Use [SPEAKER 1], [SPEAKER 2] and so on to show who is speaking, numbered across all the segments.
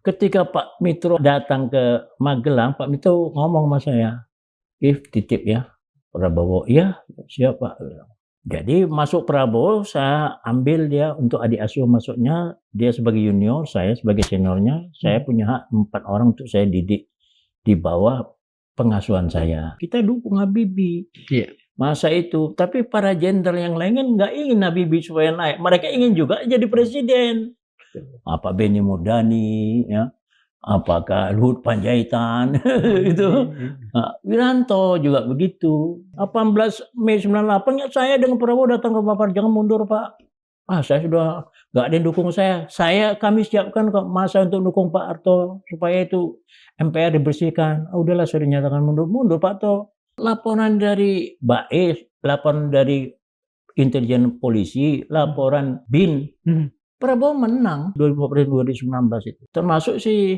[SPEAKER 1] Ketika Pak Mitro datang ke Magelang, Pak Mitro ngomong sama saya, "If titip ya, Prabowo." "Iya, siap Pak." Jadi masuk Prabowo, saya ambil dia untuk adik asuh masuknya, dia sebagai junior, saya sebagai seniornya, saya punya hak 4 orang untuk saya didik di bawah pengasuhan saya. Kita dukung Habibie.
[SPEAKER 2] Iya.
[SPEAKER 1] Masa itu, tapi para jenderal yang lain kan nggak ingin Habibie supaya naik. Mereka ingin juga jadi presiden. Apa Benny Murdani, ya, apakah Luhut Panjaitan, itu. Nah, Wiranto juga begitu. 18 Mei 98 ya saya dengan Prabowo datang ke Bapak, jangan mundur Pak. Saya sudah nggak ada yang dukung saya. Kami siapkan kok masa untuk dukung Pak Harto supaya itu MPR dibersihkan. Udahlah saya dinyatakan mundur Pak Harto. Laporan dari BAIS, laporan dari intelijen polisi, laporan BIN. Prabowo menang 2019 itu. Termasuk si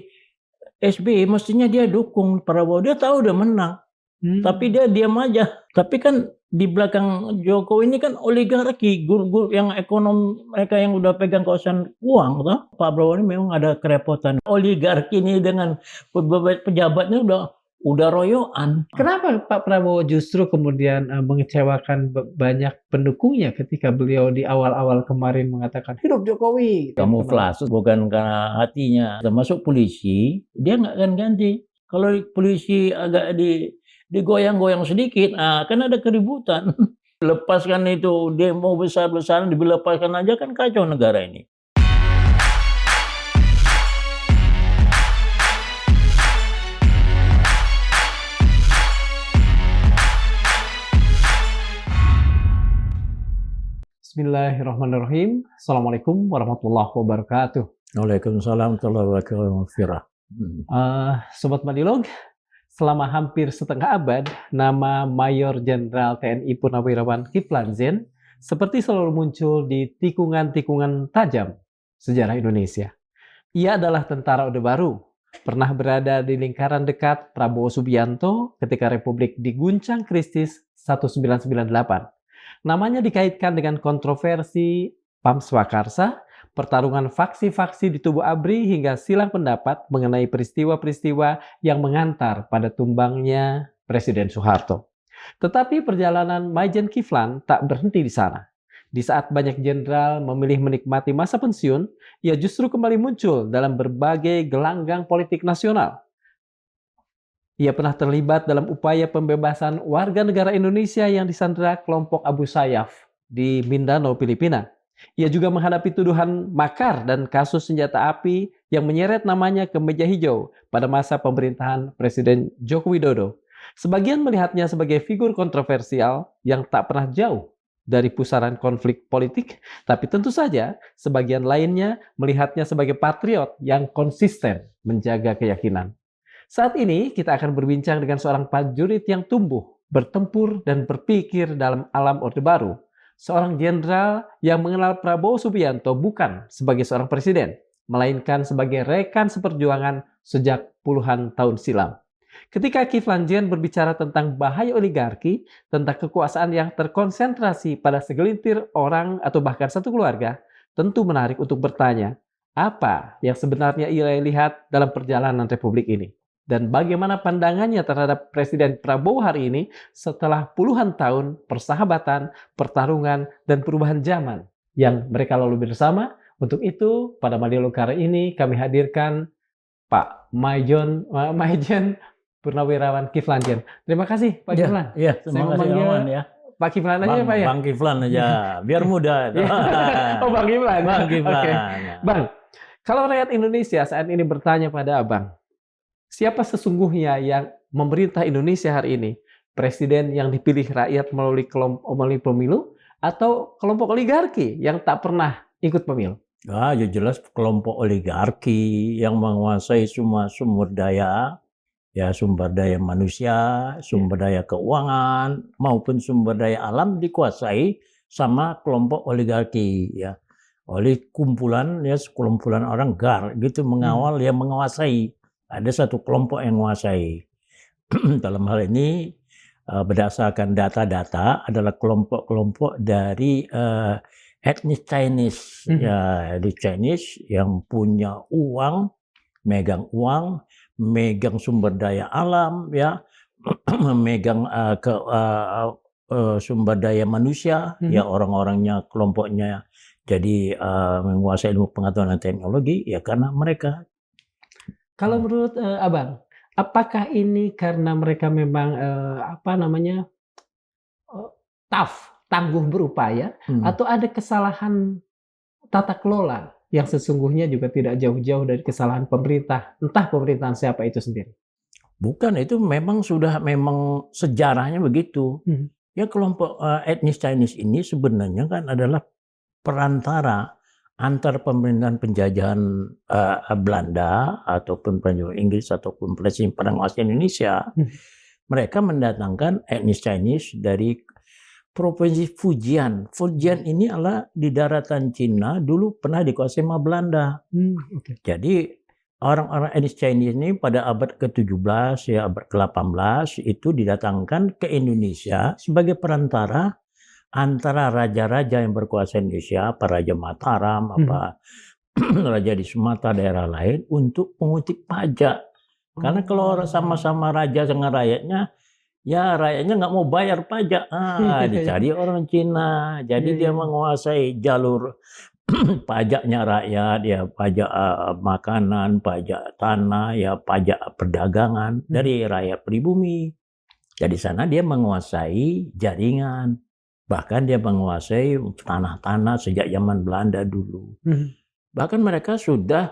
[SPEAKER 1] SBY mestinya dia dukung Prabowo. Dia tahu dia menang. Tapi dia diam aja. Tapi kan di belakang Jokowi ini kan oligarki, guru-guru yang ekonom mereka yang udah pegang kekuasaan uang, toh. Pak Prabowo ini memang ada kerepotan. Oligarki ini dengan pejabatnya udah royoan.
[SPEAKER 2] Kenapa Pak Prabowo justru kemudian mengecewakan banyak pendukungnya ketika beliau di awal-awal kemarin mengatakan hidup Jokowi?
[SPEAKER 1] Kamuflase bukan karena hatinya. Termasuk polisi, dia nggak akan ganti. Kalau polisi agak digoyang-goyang sedikit, kan ada keributan. Lepaskan itu demo besar-besaran, dilepaskan aja kan kacau negara ini.
[SPEAKER 2] Bismillahirrahmanirrahim. Assalamualaikum warahmatullahi wabarakatuh.
[SPEAKER 1] Waalaikumsalam warahmatullahi wabarakatuh.
[SPEAKER 2] Sobat Madilog, selama hampir setengah abad, nama Mayor Jenderal TNI Purnawirawan Kiflan Zain seperti selalu muncul di tikungan-tikungan tajam sejarah Indonesia. Ia adalah tentara Orde Baru, pernah berada di lingkaran dekat Prabowo Subianto ketika Republik diguncang krisis 1998. Namanya dikaitkan dengan kontroversi PAM Swakarsa, pertarungan faksi-faksi di tubuh ABRI hingga silang pendapat mengenai peristiwa-peristiwa yang mengantar pada tumbangnya Presiden Soeharto. Tetapi perjalanan Maijen Kiflan tak berhenti di sana. Di saat banyak jenderal memilih menikmati masa pensiun, ia justru kembali muncul dalam berbagai gelanggang politik nasional. Ia pernah terlibat dalam upaya pembebasan warga negara Indonesia yang disandera kelompok Abu Sayyaf di Mindanao, Filipina. Ia juga menghadapi tuduhan makar dan kasus senjata api yang menyeret namanya ke meja hijau pada masa pemerintahan Presiden Joko Widodo. Sebagian melihatnya sebagai figur kontroversial yang tak pernah jauh dari pusaran konflik politik, tapi tentu saja sebagian lainnya melihatnya sebagai patriot yang konsisten menjaga keyakinan. Saat ini kita akan berbincang dengan seorang prajurit yang tumbuh, bertempur, dan berpikir dalam alam Orde Baru. Seorang jenderal yang mengenal Prabowo Subianto bukan sebagai seorang presiden, melainkan sebagai rekan seperjuangan sejak puluhan tahun silam. Ketika Kiflan Zain berbicara tentang bahaya oligarki, tentang kekuasaan yang terkonsentrasi pada segelintir orang atau bahkan satu keluarga, tentu menarik untuk bertanya, apa yang sebenarnya ia lihat dalam perjalanan Republik ini? Dan bagaimana pandangannya terhadap Presiden Prabowo hari ini setelah puluhan tahun persahabatan, pertarungan, dan perubahan zaman yang mereka lalui bersama. Untuk itu, pada Madilog kali ini kami hadirkan Pak Maijen Purnawirawan Kiflan Zain. Terima kasih Pak Kiflan.
[SPEAKER 1] Iya, terima kasih Aman ya.
[SPEAKER 2] Pak Kiflan aja Pak ya?
[SPEAKER 1] Bang Kiflan aja, biar mudah.
[SPEAKER 2] Oh Bang Kiflan.
[SPEAKER 1] Bang Kiflan.
[SPEAKER 2] Okay. Bang, kalau rakyat Indonesia saat ini bertanya pada Abang, siapa sesungguhnya yang memerintah Indonesia hari ini? Presiden yang dipilih rakyat melalui pemilu atau kelompok oligarki yang tak pernah ikut pemilu?
[SPEAKER 1] Ya jelas kelompok oligarki yang menguasai semua sumber daya, ya sumber daya manusia, sumber daya keuangan maupun sumber daya alam dikuasai sama kelompok oligarki ya. Oleh kumpulan orang GAR gitu mengawal yang menguasai. Ada satu kelompok yang menguasai. Dalam hal ini berdasarkan data-data adalah kelompok-kelompok dari etnis Chinese, ya di Chinese yang punya uang, megang uang, megang sumber daya alam, ya, megang sumber daya manusia, ya orang-orangnya, kelompoknya jadi menguasai ilmu pengetahuan dan teknologi, ya karena mereka.
[SPEAKER 2] Kalau menurut Abang, apakah ini karena mereka memang tough, tangguh berupaya, atau ada kesalahan tata kelola yang sesungguhnya juga tidak jauh-jauh dari kesalahan pemerintah, entah pemerintahan siapa itu sendiri?
[SPEAKER 1] Bukan, itu memang sejarahnya begitu. Ya kelompok etnis Chinese ini sebenarnya kan adalah perantara antar pemerintahan penjajahan Belanda ataupun penjajah Inggris ataupun penguasa Indonesia. Mereka mendatangkan etnis Chinese dari provinsi Fujian. Fujian ini adalah di daratan Cina, dulu pernah dikuasai sama Belanda. Jadi orang-orang etnis Chinese ini pada abad ke-17 ya abad ke-18 itu didatangkan ke Indonesia sebagai perantara antara raja-raja yang berkuasa Indonesia, para raja Mataram, raja di Sumatera, daerah lain, untuk mengutip pajak. Karena kalau sama-sama raja dengan rakyatnya, ya rakyatnya nggak mau bayar pajak. Dicari orang Cina. Jadi dia menguasai jalur pajaknya rakyat, ya pajak makanan, pajak tanah, ya pajak perdagangan dari rakyat pribumi. Jadi sana dia menguasai jaringan. Bahkan dia menguasai tanah-tanah sejak zaman Belanda dulu. Bahkan mereka sudah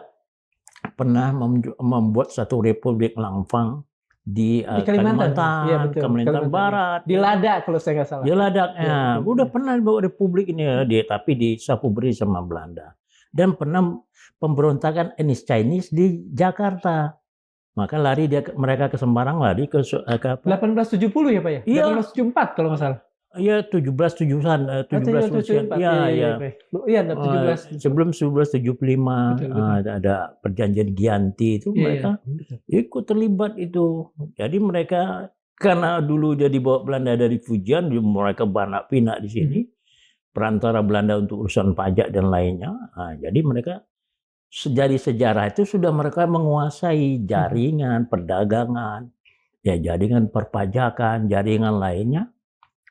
[SPEAKER 1] pernah membuat satu republik Langfang di Kalimantan, Kalimantan Barat.
[SPEAKER 2] Di Ladak kalau saya nggak salah.
[SPEAKER 1] Di Ladak, udah pernah dibawa republik ini tapi disapu beri sama Belanda. Dan pernah pemberontakan etnis Chinese di Jakarta. Maka lari mereka ke Semarang, lari ke
[SPEAKER 2] 1870 ya Pak ya?
[SPEAKER 1] Iya.
[SPEAKER 2] 1874 kalau nggak salah.
[SPEAKER 1] Iya, 1770-an, 1770-an. Iya, 17. Sebelum 1775 ada perjanjian Giyanti itu mereka ikut terlibat itu. Jadi mereka karena dulu dia dibawa Belanda dari Fujian, mereka banyak pinak di sini. Perantara Belanda untuk urusan pajak dan lainnya. Jadi mereka dari sejarah itu sudah mereka menguasai jaringan perdagangan, ya jaringan perpajakan, jaringan lainnya.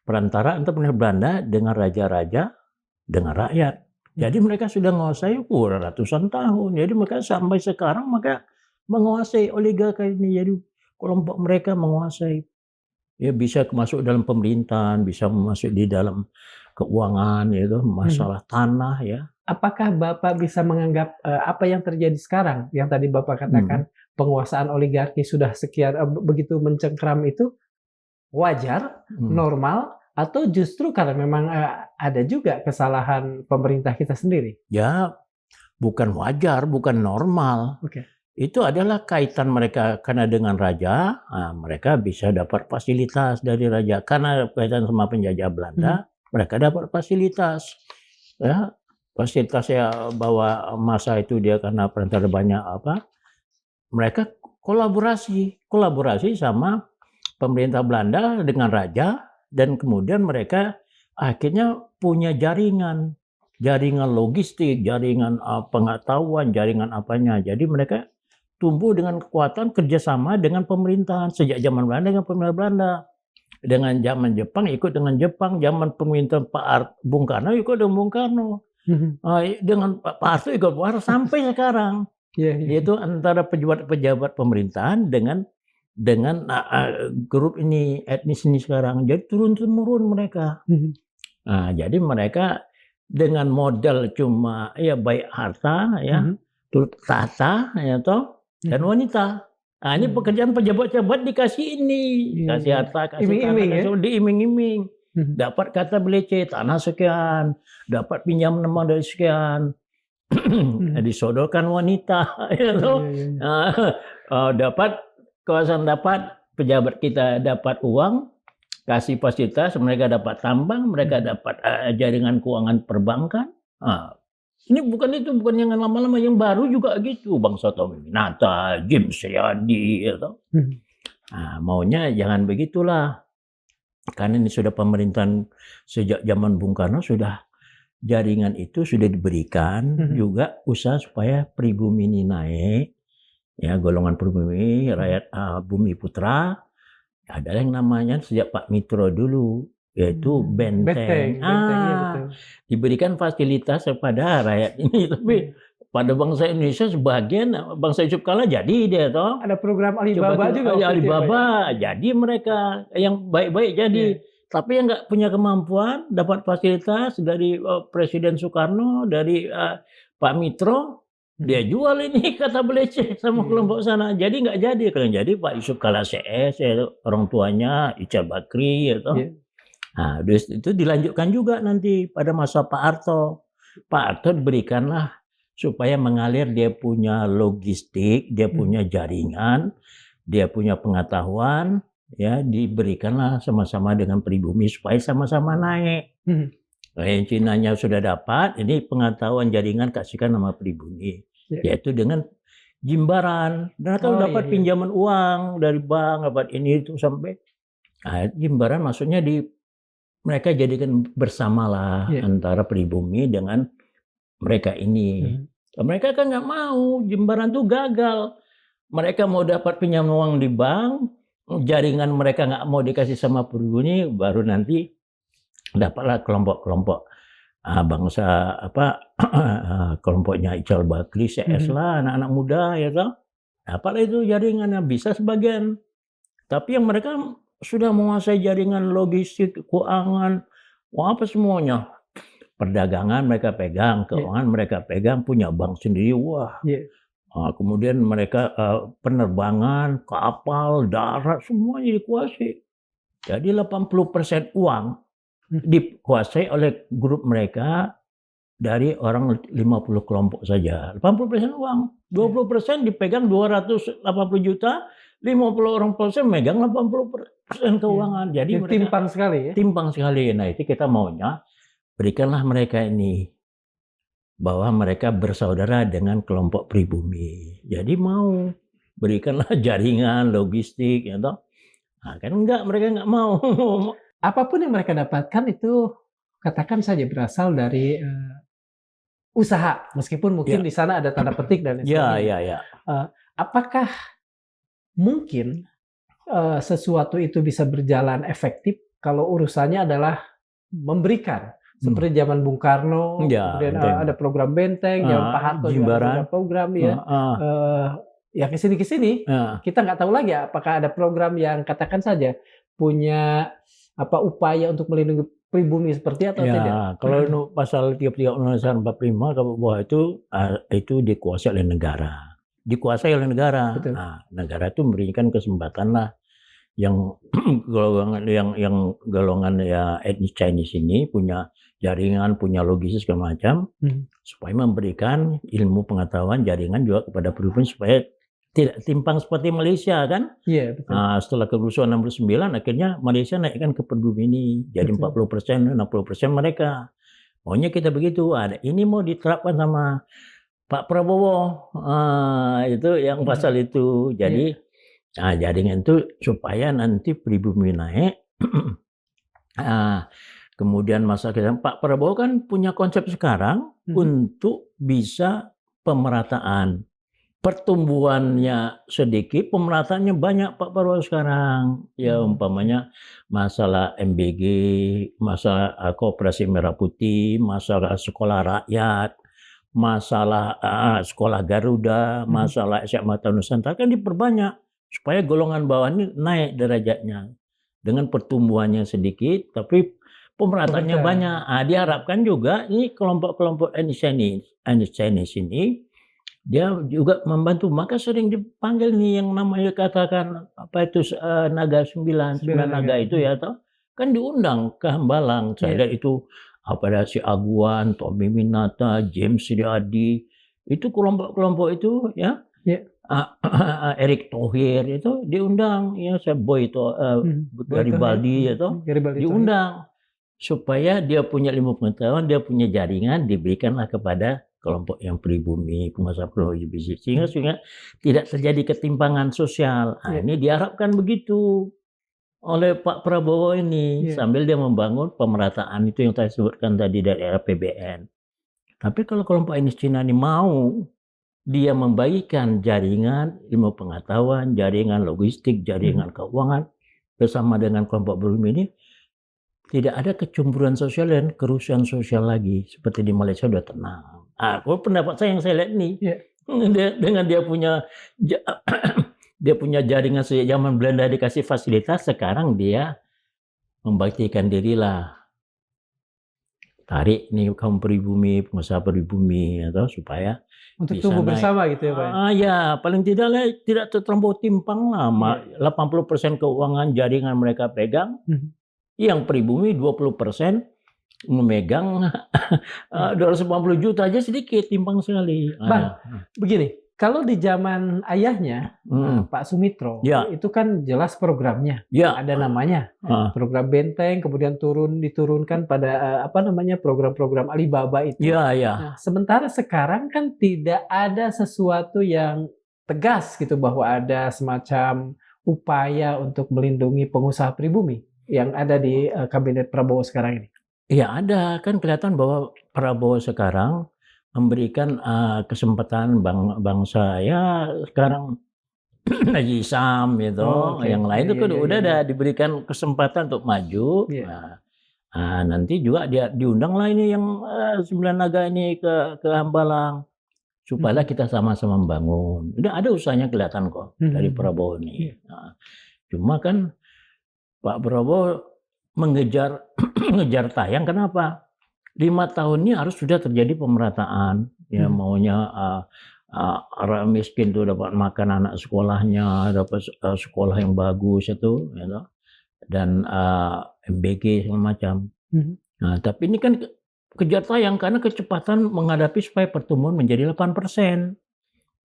[SPEAKER 1] Perantara antara Belanda dengan raja-raja dengan rakyat. Jadi mereka sudah menguasai ratusan tahun. Jadi mereka sampai sekarang mereka menguasai oligarki ini. Jadi kelompok mereka menguasai. Ya bisa masuk dalam pemerintahan, bisa masuk di dalam keuangan, itu masalah tanah ya.
[SPEAKER 2] Apakah Bapak bisa menganggap apa yang terjadi sekarang, yang tadi Bapak katakan penguasaan oligarki sudah sekian begitu mencengkram itu wajar, normal? Atau justru karena memang ada juga kesalahan pemerintah kita sendiri?
[SPEAKER 1] Ya, bukan wajar, bukan normal. Itu adalah kaitan mereka karena dengan raja, mereka bisa dapat fasilitas dari raja. Karena kaitan sama penjajah Belanda, mereka dapat fasilitas. Ya, fasilitasnya bahwa masa itu dia karena perantara banyak mereka kolaborasi sama pemerintah Belanda dengan raja. Dan kemudian mereka akhirnya punya jaringan logistik, jaringan pengetahuan, jaringan apanya. Jadi mereka tumbuh dengan kekuatan kerjasama dengan pemerintahan sejak zaman Belanda dengan pemerintah Belanda. Dengan zaman Jepang ikut dengan Jepang, zaman pemerintahan Bung Karno ikut dengan Bung Karno, dengan Pak Harto ikut Pak Harto sampai sekarang. Yaitu antara pejabat-pejabat pemerintahan dengan grup ini, etnis ini sekarang. Jadi turun-temurun mereka. Jadi mereka dengan modal cuma ya baik harta ya, tahta ya dan wanita. Ini pekerjaan pejabat-pejabat dikasih ini, kasih harta, kasih tanah, diiming-iming. Dapat kata belece tanah sekian, dapat pinjam nama dari sekian. Disodorkan wanita dapat kawasan, dapat pejabat kita dapat uang, kasih fasilitas, mereka dapat tambang, mereka dapat jaringan keuangan perbankan. Ini bukan yang lama-lama, yang baru juga gitu. Bangsa Tommy Minata, James Riyadi, gitu. Maunya jangan begitulah. Karena ini sudah pemerintahan sejak zaman Bung Karno sudah jaringan itu sudah diberikan juga usaha supaya pribumi ini naik. ya golongan pribumi, rakyat bumi putra. Ada yang namanya sejak Pak Mitro dulu, yaitu benteng.
[SPEAKER 2] Iya betul.
[SPEAKER 1] Diberikan fasilitas kepada rakyat ini, tapi pada bangsa Indonesia sebagian bangsa Yusuf Kala jadi dia toh.
[SPEAKER 2] Ada program Alibaba juga.
[SPEAKER 1] Alibaba jadi mereka yang baik-baik jadi. Tapi yang nggak punya kemampuan dapat fasilitas dari Presiden Soekarno, dari Pak Mitro, dia jual ini kata beleceh sama kelompok sana. Jadi nggak jadi. Kalau jadi Pak Yusuf Kala CS, ya, orang tuanya Ical Bakri, ya, nah, itu dilanjutkan juga nanti pada masa Pak Harto. Pak Harto diberikanlah supaya mengalir, dia punya logistik, dia punya jaringan, dia punya pengetahuan, ya diberikanlah sama-sama dengan pribumi supaya sama-sama naik. Yang Cinanya sudah dapat, ini pengetahuan jaringan kasihkan nama pribumi, yaitu dengan jimbaran. Dan atau dapat pinjaman uang dari bank, dapat ini itu sampai jimbaran, maksudnya mereka jadikan bersamalah antara pribumi dengan mereka ini. Mereka kan nggak mau, jimbaran tuh gagal. Mereka mau dapat pinjam uang di bank, jaringan mereka nggak mau dikasih sama pribumi, baru nanti dapatlah kelompok-kelompok bangsa kelompoknya Ical Bakri, CS lah, anak-anak muda ya toh. Dapatlah itu jaringannya, bisa sebagian. Tapi yang mereka sudah menguasai jaringan logistik, keuangan, apa semuanya. Perdagangan mereka pegang, keuangan mereka pegang, punya bank sendiri, wah. Kemudian mereka penerbangan, kapal, darat, semuanya dikuasai. Jadi 80% uang dikuasai oleh grup mereka dari orang 50 kelompok saja. 80% uang, 20% dipegang 280 juta, 50% megang 80% keuangan. Jadi mereka
[SPEAKER 2] timpang sekali ya.
[SPEAKER 1] Timpang sekali. Nah, itu kita maunya berikanlah mereka ini bahwa mereka bersaudara dengan kelompok pribumi. Jadi mau berikanlah jaringan logistik, ya toh. Nah, kan enggak, mereka enggak mau.
[SPEAKER 2] Apapun yang mereka dapatkan itu katakan saja berasal dari usaha, meskipun mungkin di sana ada tanda petik dan sebagainya. Apakah mungkin sesuatu itu bisa berjalan efektif kalau urusannya adalah memberikan? Seperti zaman Bung Karno, kemudian ada program Benteng, zaman Pak Harto juga ada program ya. Ya kesini, kita nggak tahu lagi apakah ada program yang katakan saja punya upaya untuk melindungi pribumi seperti atau tidak.
[SPEAKER 1] Kalau pasal 33 Undang-Undang 45 bahwa itu dikuasai oleh negara. Dikuasai oleh negara.
[SPEAKER 2] Betul.
[SPEAKER 1] Nah, negara itu memberikan kesempatan lah yang golongan ya etnis Chinese ini punya jaringan, punya logistik segala macam, supaya memberikan ilmu pengetahuan jaringan juga kepada pribumi supaya tidak timpang seperti Malaysia kan.
[SPEAKER 2] Iya, betul.
[SPEAKER 1] Setelah kerusuhan 69 akhirnya Malaysia naikkan ke pribumi ini jadi 40%, 60% mereka. Maunya kita begitu. Ini mau diterapkan sama Pak Prabowo, itu yang pasal itu. Jadi jaringan itu supaya nanti pribumi naik. Kemudian masa kita, Pak Prabowo kan punya konsep sekarang untuk bisa pemerataan. Pertumbuhannya sedikit, pemerataannya banyak Pak Prabowo sekarang. Ya umpamanya masalah MBG, masalah Koperasi Merah Putih, masalah sekolah rakyat, masalah sekolah Garuda, masalah SMA Nusantara kan diperbanyak supaya golongan bawah ini naik derajatnya. Dengan pertumbuhannya sedikit, tapi pemerataannya banyak. Diharapkan juga ini kelompok-kelompok etnis Chinese ini dia juga membantu. Maka sering dipanggil nih yang namanya katakan Naga 9 Naga itu ya toh. Kan diundang ke Hambalang. Saya lihat itu ada si Aguan, Tommy Minata, James Riyadi. Itu kelompok-kelompok itu ya. Erick Thohir itu diundang ya, saya Boy itu Garibaldi itu diundang supaya dia punya ilmu pengetahuan, dia punya jaringan, diberikanlah kepada kelompok yang pribumi, pengusaha pribumi, sehingga tidak terjadi ketimpangan sosial. Ini diharapkan begitu oleh Pak Prabowo ini sambil dia membangun pemerataan itu yang saya sebutkan tadi dari RPBN. Tapi kalau kelompok etnis Cina ini mau dia membagikan jaringan ilmu pengetahuan, jaringan logistik, jaringan keuangan bersama dengan kelompok berbumi ini, tidak ada kecemburuan sosial dan kerusuhan sosial lagi seperti di Malaysia udah tenang. Kalau pendapat saya yang saya lihat nih, dengan dia punya dia punya jaringan sejak zaman Belanda dikasih fasilitas, sekarang dia membaktikan dirilah. Tarik nih kaum pribumi, pengusaha pribumi, atau supaya
[SPEAKER 2] untuk
[SPEAKER 1] bisa
[SPEAKER 2] tumbuh
[SPEAKER 1] naik.
[SPEAKER 2] bersama gitu ya Pak.
[SPEAKER 1] Ya, paling tidak terlampau timpang lah. 80% keuangan jaringan mereka pegang, yang pribumi 20% memegang 280 juta aja sedikit, timpang sekali.
[SPEAKER 2] Bang, begini, kalau di zaman ayahnya Pak Sumitro, itu kan jelas programnya, ada namanya program Benteng, kemudian diturunkan pada program-program Alibaba itu. Nah, sementara sekarang kan tidak ada sesuatu yang tegas gitu bahwa ada semacam upaya untuk melindungi pengusaha pribumi yang ada di kabinet Prabowo sekarang ini.
[SPEAKER 1] Iya ada, kan kelihatan bahwa Prabowo sekarang memberikan kesempatan bangsa ya sekarang Haji Sam gitu, yang lain itu udah ada diberikan kesempatan untuk maju. Nanti juga dia diundang lah ini yang 9 naga ini ke Hambalang supaya kita sama-sama membangun. Udah ada usahanya kelihatan kok dari Prabowo ini. Cuma kan Pak Prabowo mengejar tayang, kenapa? 5 tahun ini harus sudah terjadi pemerataan, ya maunya orang miskin tuh dapat makan anak sekolahnya, dapat sekolah yang bagus itu, gitu. Dan MBG segala macam. Nah, tapi ini kan kejar tayang karena kecepatan menghadapi supaya pertumbuhan menjadi 8%.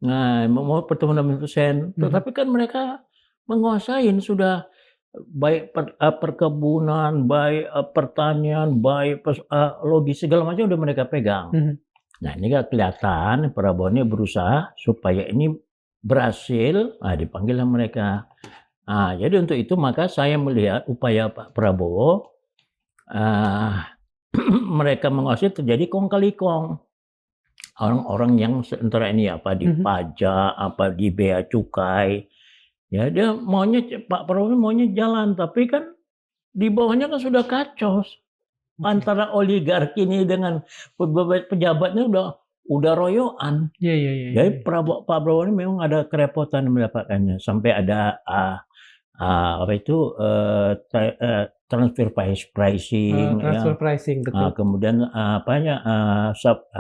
[SPEAKER 1] Nah, mau pertumbuhan 8%, tetapi kan mereka menguasain sudah baik perkebunan, baik pertanian, baik logis segala macam udah mereka pegang. Nah ini kan kelihatan Prabowo ini berusaha supaya ini berhasil, dipanggil mereka. Jadi untuk itu maka saya melihat upaya Pak Prabowo, mereka menguasai terjadi kong kali kong. Orang-orang yang sementara ini di pajak, di bea cukai. Ya dia maunya Pak Prabowo maunya jalan, tapi kan di bawahnya kan sudah kacau. Antara oligarki ini dengan pejabatnya udah royoan. Jadi Pak Prabowo ini memang ada kerepotan mendapatkannya sampai ada transfer pricing,
[SPEAKER 2] betul.
[SPEAKER 1] Kemudian sub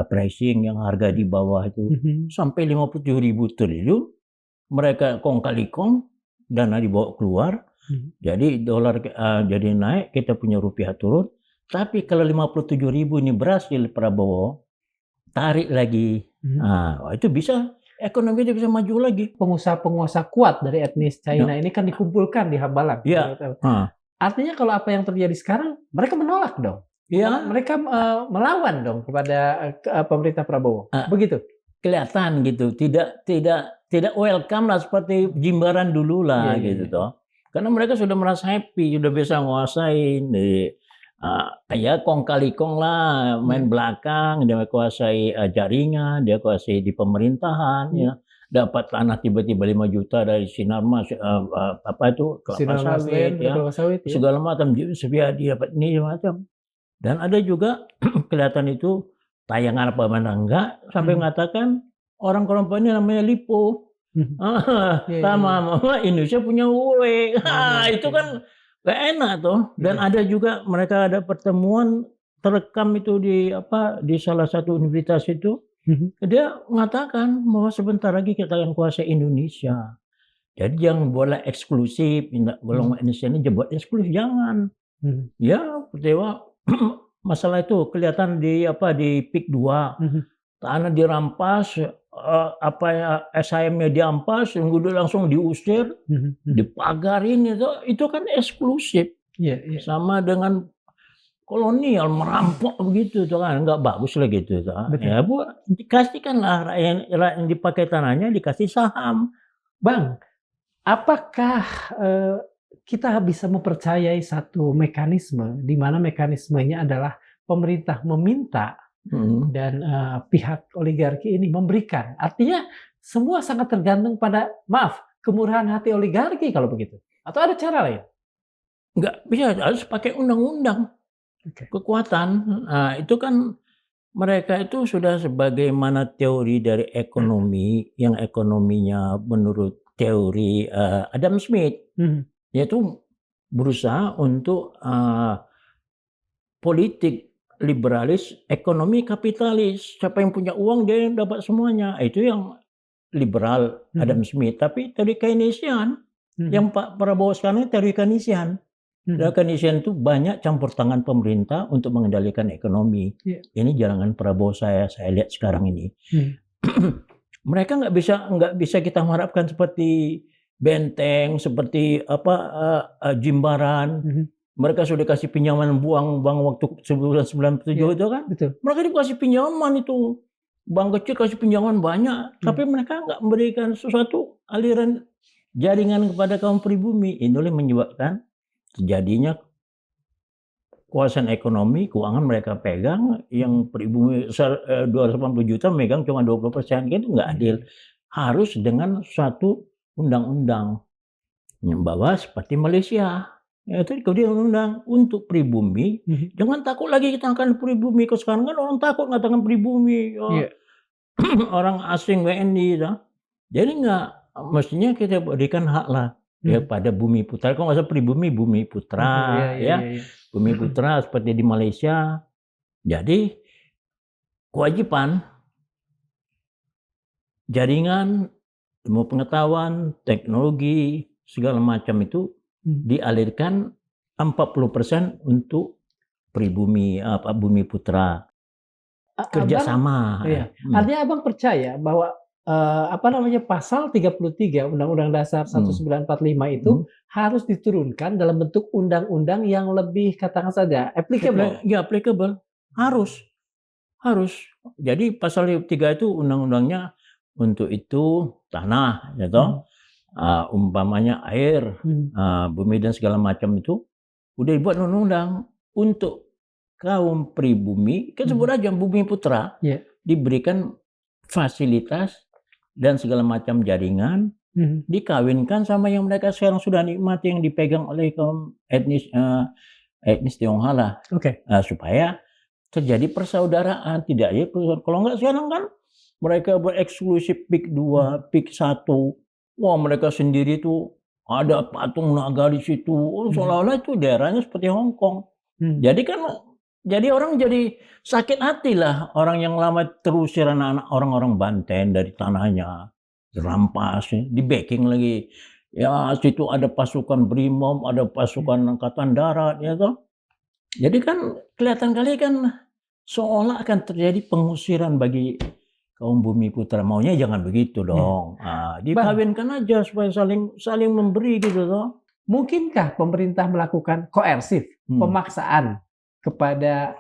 [SPEAKER 1] pricing yang harga di bawah itu sampai 57.000 triliun. Mereka kong kali kong, dana dibawa keluar, jadi dolar jadi naik, kita punya rupiah turun. Tapi kalau 57.000 ini berhasil Prabowo tarik lagi, itu bisa ekonomi itu bisa maju lagi.
[SPEAKER 2] Pengusaha-pengusaha kuat dari etnis China ini kan dikumpulkan di Hambalang. Artinya kalau apa yang terjadi sekarang, mereka menolak dong. Mereka melawan dong kepada pemerintah Prabowo. Begitu.
[SPEAKER 1] Kelihatan gitu, tidak welcome lah seperti Jimbaran dulu lah gitu toh. Karena mereka sudah merasa happy, sudah bisa nguasain, ya kong kali kong lah, main belakang, dia kuasai jaringan, dia kuasai di pemerintahan, ya dapat tanah tiba-tiba 5 juta dari Sinarmas, kelapa sawit, segala macam, Supiadi dapat ini macam. Dan ada juga kelihatan itu tayangan apa mana enggak sampai mengatakan orang kelompok ini namanya Lipo. Sama Indonesia punya UE. Itu kan gak enak tuh. Dan ada juga mereka ada pertemuan terekam itu di salah satu universitas itu. Dia mengatakan bahwa sebentar lagi kita akan kuasai Indonesia. Jadi jangan boleh eksklusif, golongan Indonesia ini buat eksklusif, jangan. Ya, dewa masalah itu kelihatan di PIK 2, tanah dirampas, SHM-nya diampas, langsung diusir, dipagarin itu kan eksklusif, sama dengan kolonial merampok begitu tuh kan, nggak bagus lah gitu tuh. Ya bu, dikasihkanlah rakyat yang dipakai tanahnya dikasih saham.
[SPEAKER 2] Bang, apakah kita bisa mempercayai satu mekanisme di mana mekanismenya adalah pemerintah meminta dan pihak oligarki ini memberikan. Artinya semua sangat tergantung pada, maaf, kemurahan hati oligarki kalau begitu. Atau ada cara lain?
[SPEAKER 1] Nggak bisa, harus pakai undang-undang. Kekuatan. Nah, itu kan mereka itu sudah sebagaimana teori dari ekonomi, yang ekonominya menurut teori Adam Smith, yaitu berusaha untuk politik liberalis, ekonomi kapitalis. Siapa yang punya uang dia yang dapat semuanya. Itu yang liberal Adam Smith. Tapi teori Keynesian, yang Pak Prabowo sekarang teori Keynesian. Teori Keynesian itu banyak campur tangan pemerintah untuk mengendalikan ekonomi. Ini jalangan Prabowo saya lihat sekarang ini. Mereka nggak bisa kita harapkan seperti Benteng, seperti Jimbaran. Mereka sudah kasih pinjaman buang waktu sebulan 97 itu kan.
[SPEAKER 2] Betul.
[SPEAKER 1] Mereka dikasih pinjaman itu. Bank kecil kasih pinjaman banyak. Tapi mereka nggak memberikan sesuatu aliran jaringan kepada kaum pribumi. Ini menyebabkan terjadinya kekuasaan ekonomi, keuangan mereka pegang. Yang pribumi 280 juta megang cuma 20%. Itu nggak adil. Harus dengan suatu undang-undang. Bahwa seperti Malaysia. Itu kemudian undang untuk pribumi, jangan takut lagi kita akan pribumi. Kalau sekarang kan orang takut mengatakan pribumi, orang asing WNI, jadi mestinya kita berikan hak lah pada bumi putra. Kalau nggak usah pribumi, bumi putra, bumi putra seperti di Malaysia. Jadi kewajiban jaringan, ilmu pengetahuan, teknologi segala macam itu dialirkan 40% untuk pribumi, bumi putra, kerjasama.
[SPEAKER 2] Artinya abang percaya bahwa pasal 33 Undang-Undang Dasar 1945 itu harus diturunkan dalam bentuk undang-undang yang lebih, katakan saja, applicable.
[SPEAKER 1] Ya, applicable. Harus. Jadi pasal 3 itu undang-undangnya untuk itu tanah, ya toh. Umpamanya air, bumi dan segala macam itu udah dibuat undang-undang untuk kaum pribumi. Kan sebut aja bumi putra, diberikan fasilitas dan segala macam jaringan, dikawinkan sama yang mereka sekarang sudah nikmati, yang dipegang oleh kaum etnis Tionghoa lah. Supaya terjadi persaudaraan, tidak ya. Kalau nggak sekarang kan mereka bereksklusif PIK 2, PIK 1. Wah, mereka sendiri tuh ada patung naga di situ. Seolah-olah itu daerahnya seperti Hong Kong. Jadi orang jadi sakit hati lah. Orang yang lama terusir anak-anak orang-orang Banten dari tanahnya, dirampas, di backing lagi. Ya, situ ada pasukan Brimob, ada pasukan Angkatan Darat, ya toh. Jadi kan kelihatan kali kan seolah akan terjadi pengusiran bagi kaum bumi putra. Maunya jangan begitu dong. Dikawinkan aja supaya saling memberi gitu toh.
[SPEAKER 2] Mungkinkah pemerintah melakukan koersif, pemaksaan kepada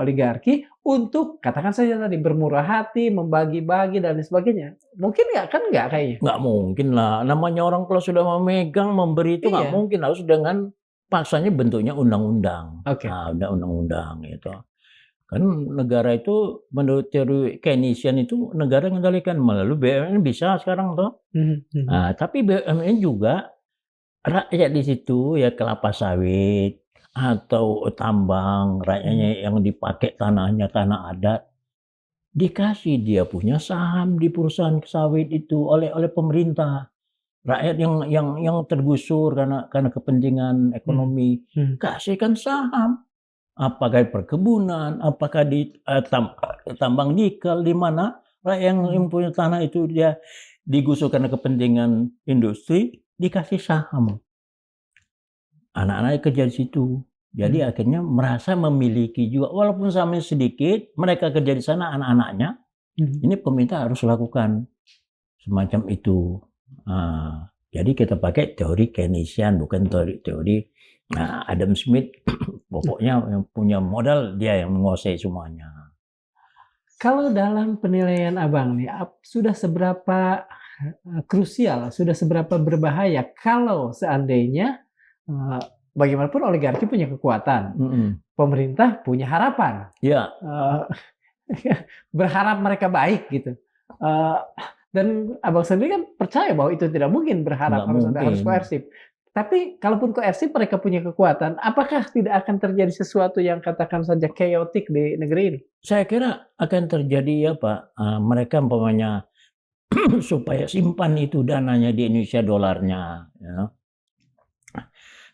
[SPEAKER 2] oligarki untuk, katakan saja tadi, bermurah hati, membagi-bagi dan sebagainya? Mungkin nggak? Kan nggak kayaknya.
[SPEAKER 1] Nggak mungkin lah. Namanya orang kalau sudah memegang, memberi itu nggak mungkin. Harus dengan paksanya bentuknya undang-undang. Undang-undang gitu. Kan negara itu menurut teori Keynesian itu negara mengendalikan melalui BUMN bisa sekarang toh. Tapi BUMN juga rakyat di situ ya, kelapa sawit atau tambang, rakyatnya yang dipakai tanahnya tanah adat, dikasih dia punya saham di perusahaan sawit itu oleh pemerintah. Rakyat yang tergusur karena kepentingan ekonomi, kasihkan saham. Apakah perkebunan, apakah di tambang nikel, di mana rakyat yang punya tanah itu dia digusur karena kepentingan industri, dikasih saham. Anak-anak kerja di situ. Jadi akhirnya merasa memiliki juga, walaupun sahamnya sedikit, mereka kerja di sana anak-anaknya. Ini pemerintah harus lakukan semacam itu. Jadi kita pakai teori Keynesian, bukan teori Adam Smith. Pokoknya yang punya modal dia yang menguasai semuanya.
[SPEAKER 2] Kalau dalam penilaian abang nih, sudah seberapa krusial, sudah seberapa berbahaya kalau seandainya bagaimanapun oligarki punya kekuatan, pemerintah punya harapan.
[SPEAKER 1] Ya,
[SPEAKER 2] Berharap mereka baik gitu. Dan abang sendiri kan percaya bahwa itu tidak mungkin berharap
[SPEAKER 1] nggak
[SPEAKER 2] harus
[SPEAKER 1] mungkin.
[SPEAKER 2] koersif. Tapi kalaupun koersif mereka punya kekuatan, apakah tidak akan terjadi sesuatu yang katakan saja chaotic di negeri ini?
[SPEAKER 1] Saya kira akan terjadi ya Pak, mereka umpamanya supaya simpan itu dananya di Indonesia dolarnya, ya.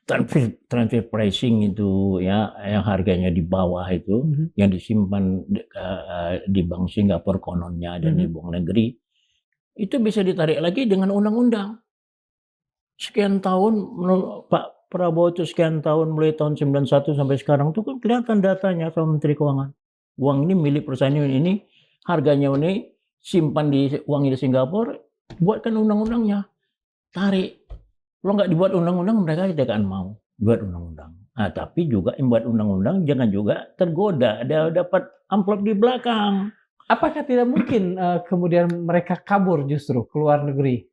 [SPEAKER 1] Transfer pricing itu ya, yang harganya di bawah itu, yang disimpan di bank Singapura kononnya dan di bank negeri, itu bisa ditarik lagi dengan undang-undang. Sekian tahun, Pak Prabowo itu sekian tahun, mulai tahun 91 sampai sekarang itu kan kelihatan datanya sama Menteri Keuangan. Uang ini milik perusahaan ini, harganya ini simpan di uang di Singapura, buatkan undang-undangnya, tarik. Kalau nggak dibuat undang-undang, mereka tidak akan mau buat undang-undang. Nah, tapi juga yang buat undang-undang jangan juga tergoda, dia dapat amplop di belakang.
[SPEAKER 2] Apakah tidak mungkin kemudian mereka kabur justru ke luar negeri,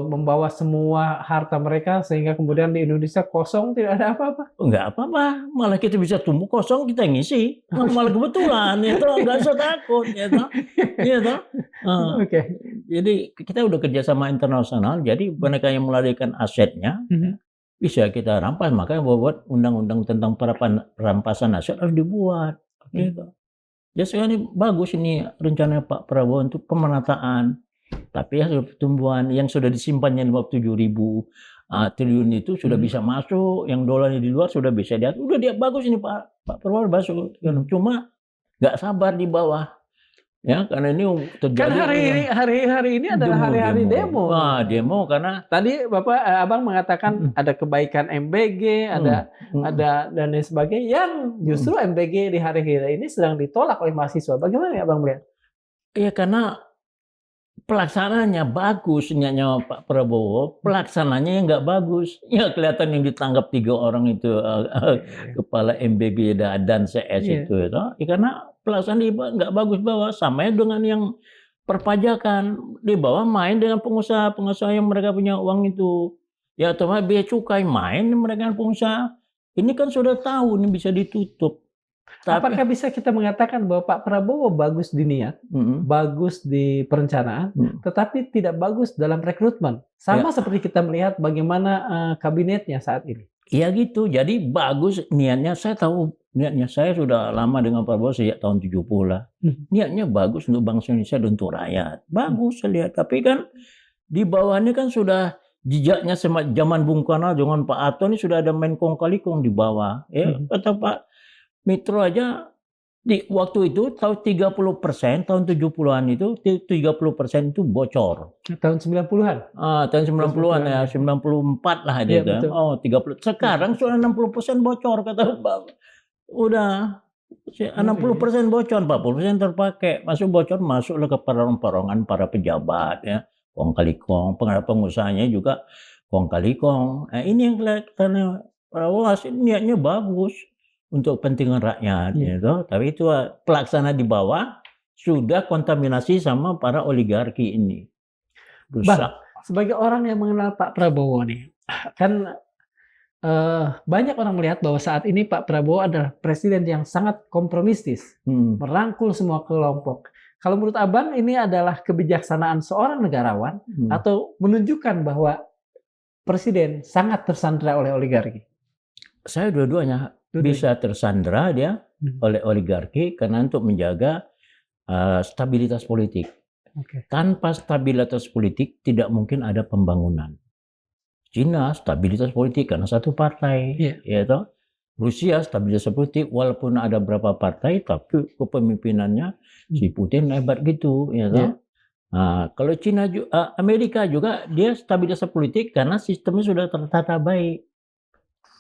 [SPEAKER 2] membawa semua harta mereka sehingga kemudian di Indonesia kosong, tidak ada apa-apa?
[SPEAKER 1] Nggak apa-apa, malah kita bisa tumbuh kosong, kita ngisi. Malah kebetulan, ya toh, nggak usah takut, ya toh. Ya toh.
[SPEAKER 2] Oke.
[SPEAKER 1] Jadi kita udah kerja sama internasional, jadi mereka yang melarikan asetnya bisa kita rampas. Makanya buat undang-undang tentang perampasan aset harus dibuat. Gitu. Jadi sekarang ini bagus ini rencana Pak Prabowo untuk pemerataan. Tapi ya pertumbuhan yang sudah disimpannya 57.000 triliun itu sudah bisa masuk, yang dolarnya di luar sudah bisa diatur. Udah dia bagus ini Pak Prabowo masuk. Cuma nggak sabar di bawah. Ya, karena ini terjadi.
[SPEAKER 2] Kan hari ini adalah hari-hari demo.
[SPEAKER 1] Wah, demo karena
[SPEAKER 2] tadi Abang mengatakan ada kebaikan MBG, ada dan lain sebagainya yang justru MBG di hari-hari ini sedang ditolak oleh mahasiswa. Bagaimana ya Abang melihat?
[SPEAKER 1] Iya, karena pelaksananya bagus, niatnya Pak Prabowo, pelaksananya yang nggak bagus. Ya kelihatan yang ditangkap 3 orang itu kepala MBG dan CS itu. Ya, karena pelaksanaan nggak bagus bawah, sama dengan yang perpajakan di bawah main dengan pengusaha yang mereka punya uang itu. Ya otomatis biaya cukai main mereka pengusaha. Ini kan sudah tahu ini bisa ditutup.
[SPEAKER 2] Apakah bisa kita mengatakan bahwa Pak Prabowo bagus di niat, bagus di perencanaan, tetapi tidak bagus dalam rekrutmen? Sama seperti kita melihat bagaimana kabinetnya saat ini.
[SPEAKER 1] Iya gitu, jadi bagus niatnya. Saya tahu niatnya, saya sudah lama dengan Pak Prabowo sejak tahun 70 lah. Niatnya bagus untuk bangsa Indonesia dan untuk rakyat. Bagus saya lihat, tapi kan di bawahnya kan sudah jejaknya zaman Bung Karno, zaman Pak Harto ini sudah ada main kong kali kong di bawah. Ya, kata Pak Mitro aja di waktu itu tahun 30%, tahun 70-an itu 30% itu bocor.
[SPEAKER 2] Tahun 90-an?
[SPEAKER 1] Tahun 90-an ya, 94 lah dia kan. Oh, 30. Sekarang sudah 60% bocor kata Pak. Udah 60% bocor, 40% terpakai. Masuklah ke perorangan para pejabat ya. Kong kali kong, pengusahanya juga kong kali kong. Nah, ini yang kelihatan Prabowo niatnya bagus untuk kepentingan rakyat, gitu. Tapi itu pelaksana di bawah sudah kontaminasi sama para oligarki ini.
[SPEAKER 2] Bang, sebagai orang yang mengenal Pak Prabowo nih, kan banyak orang melihat bahwa saat ini Pak Prabowo adalah presiden yang sangat kompromistis, merangkul semua kelompok. Kalau menurut Abang ini adalah kebijaksanaan seorang negarawan atau menunjukkan bahwa presiden sangat tersandra oleh oligarki?
[SPEAKER 1] Saya dua-duanya. Bisa tersandra dia oleh oligarki karena untuk menjaga stabilitas politik. Tanpa stabilitas politik tidak mungkin ada pembangunan. Cina stabilitas politik karena satu partai, ya toh. Rusia stabilitas politik walaupun ada berapa partai tapi kepemimpinannya si Putin hebat gitu, ya toh. Kalau Cina Amerika juga dia stabilitas politik karena sistemnya sudah tertata baik.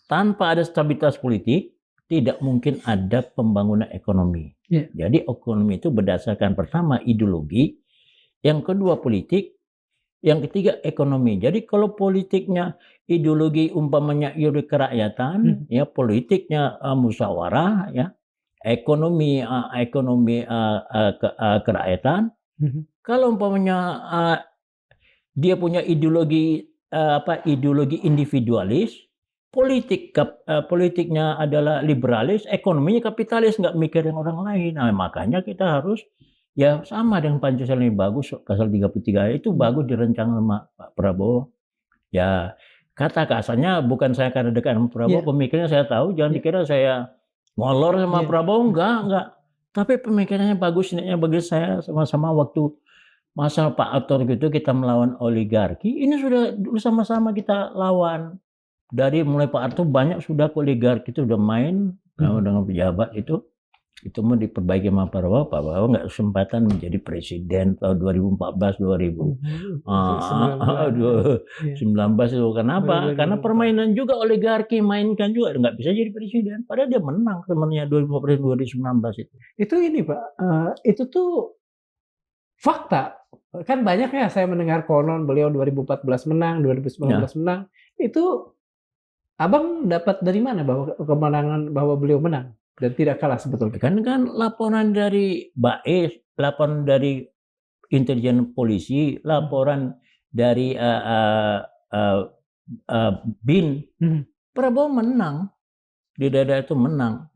[SPEAKER 1] Tanpa ada stabilitas politik, tidak mungkin ada pembangunan ekonomi. Jadi ekonomi itu berdasarkan pertama ideologi, yang kedua politik, yang ketiga ekonomi. Jadi kalau politiknya ideologi umpamanya ideologi kerakyatan, ya politiknya musyawarah, ya ekonomi kerakyatan. Kalau umpamanya dia punya ideologi individualis, politiknya adalah liberalis, ekonominya kapitalis, nggak mikirin orang lain. Nah, makanya kita harus ya sama dengan Pancasila ini bagus, pasal 33 itu bagus dirancang sama Pak Prabowo. Ya kata kasarnya bukan saya karena dekat sama Prabowo, pemikirannya saya tahu, jangan dikira saya ngolor sama Prabowo, enggak. Tapi pemikirannya bagus, niatnya bagi saya sama-sama waktu masa Pak Harto gitu kita melawan oligarki, ini sudah dulu sama-sama kita lawan. Dari mulai Pak Harto banyak sudah oligarki itu udah main dengan pejabat itu mau diperbaiki sama Pak Prabowo nggak kesempatan menjadi presiden tahun 2014 2019 itu. Kenapa? Karena permainan juga oligarki mainkan juga nggak bisa jadi presiden. Padahal dia menang sebenarnya 2014 2019 itu.
[SPEAKER 2] Itu ini Pak, itu tuh fakta. Kan banyak ya saya mendengar konon beliau 2014 menang, 2019 menang. Itu Abang dapat dari mana bahwa kemenangan bahwa beliau menang dan tidak kalah sebetulnya?
[SPEAKER 1] Kan laporan dari BAIS, laporan dari intelijen polisi, laporan dari BIN, Prabowo menang di daerah itu menang.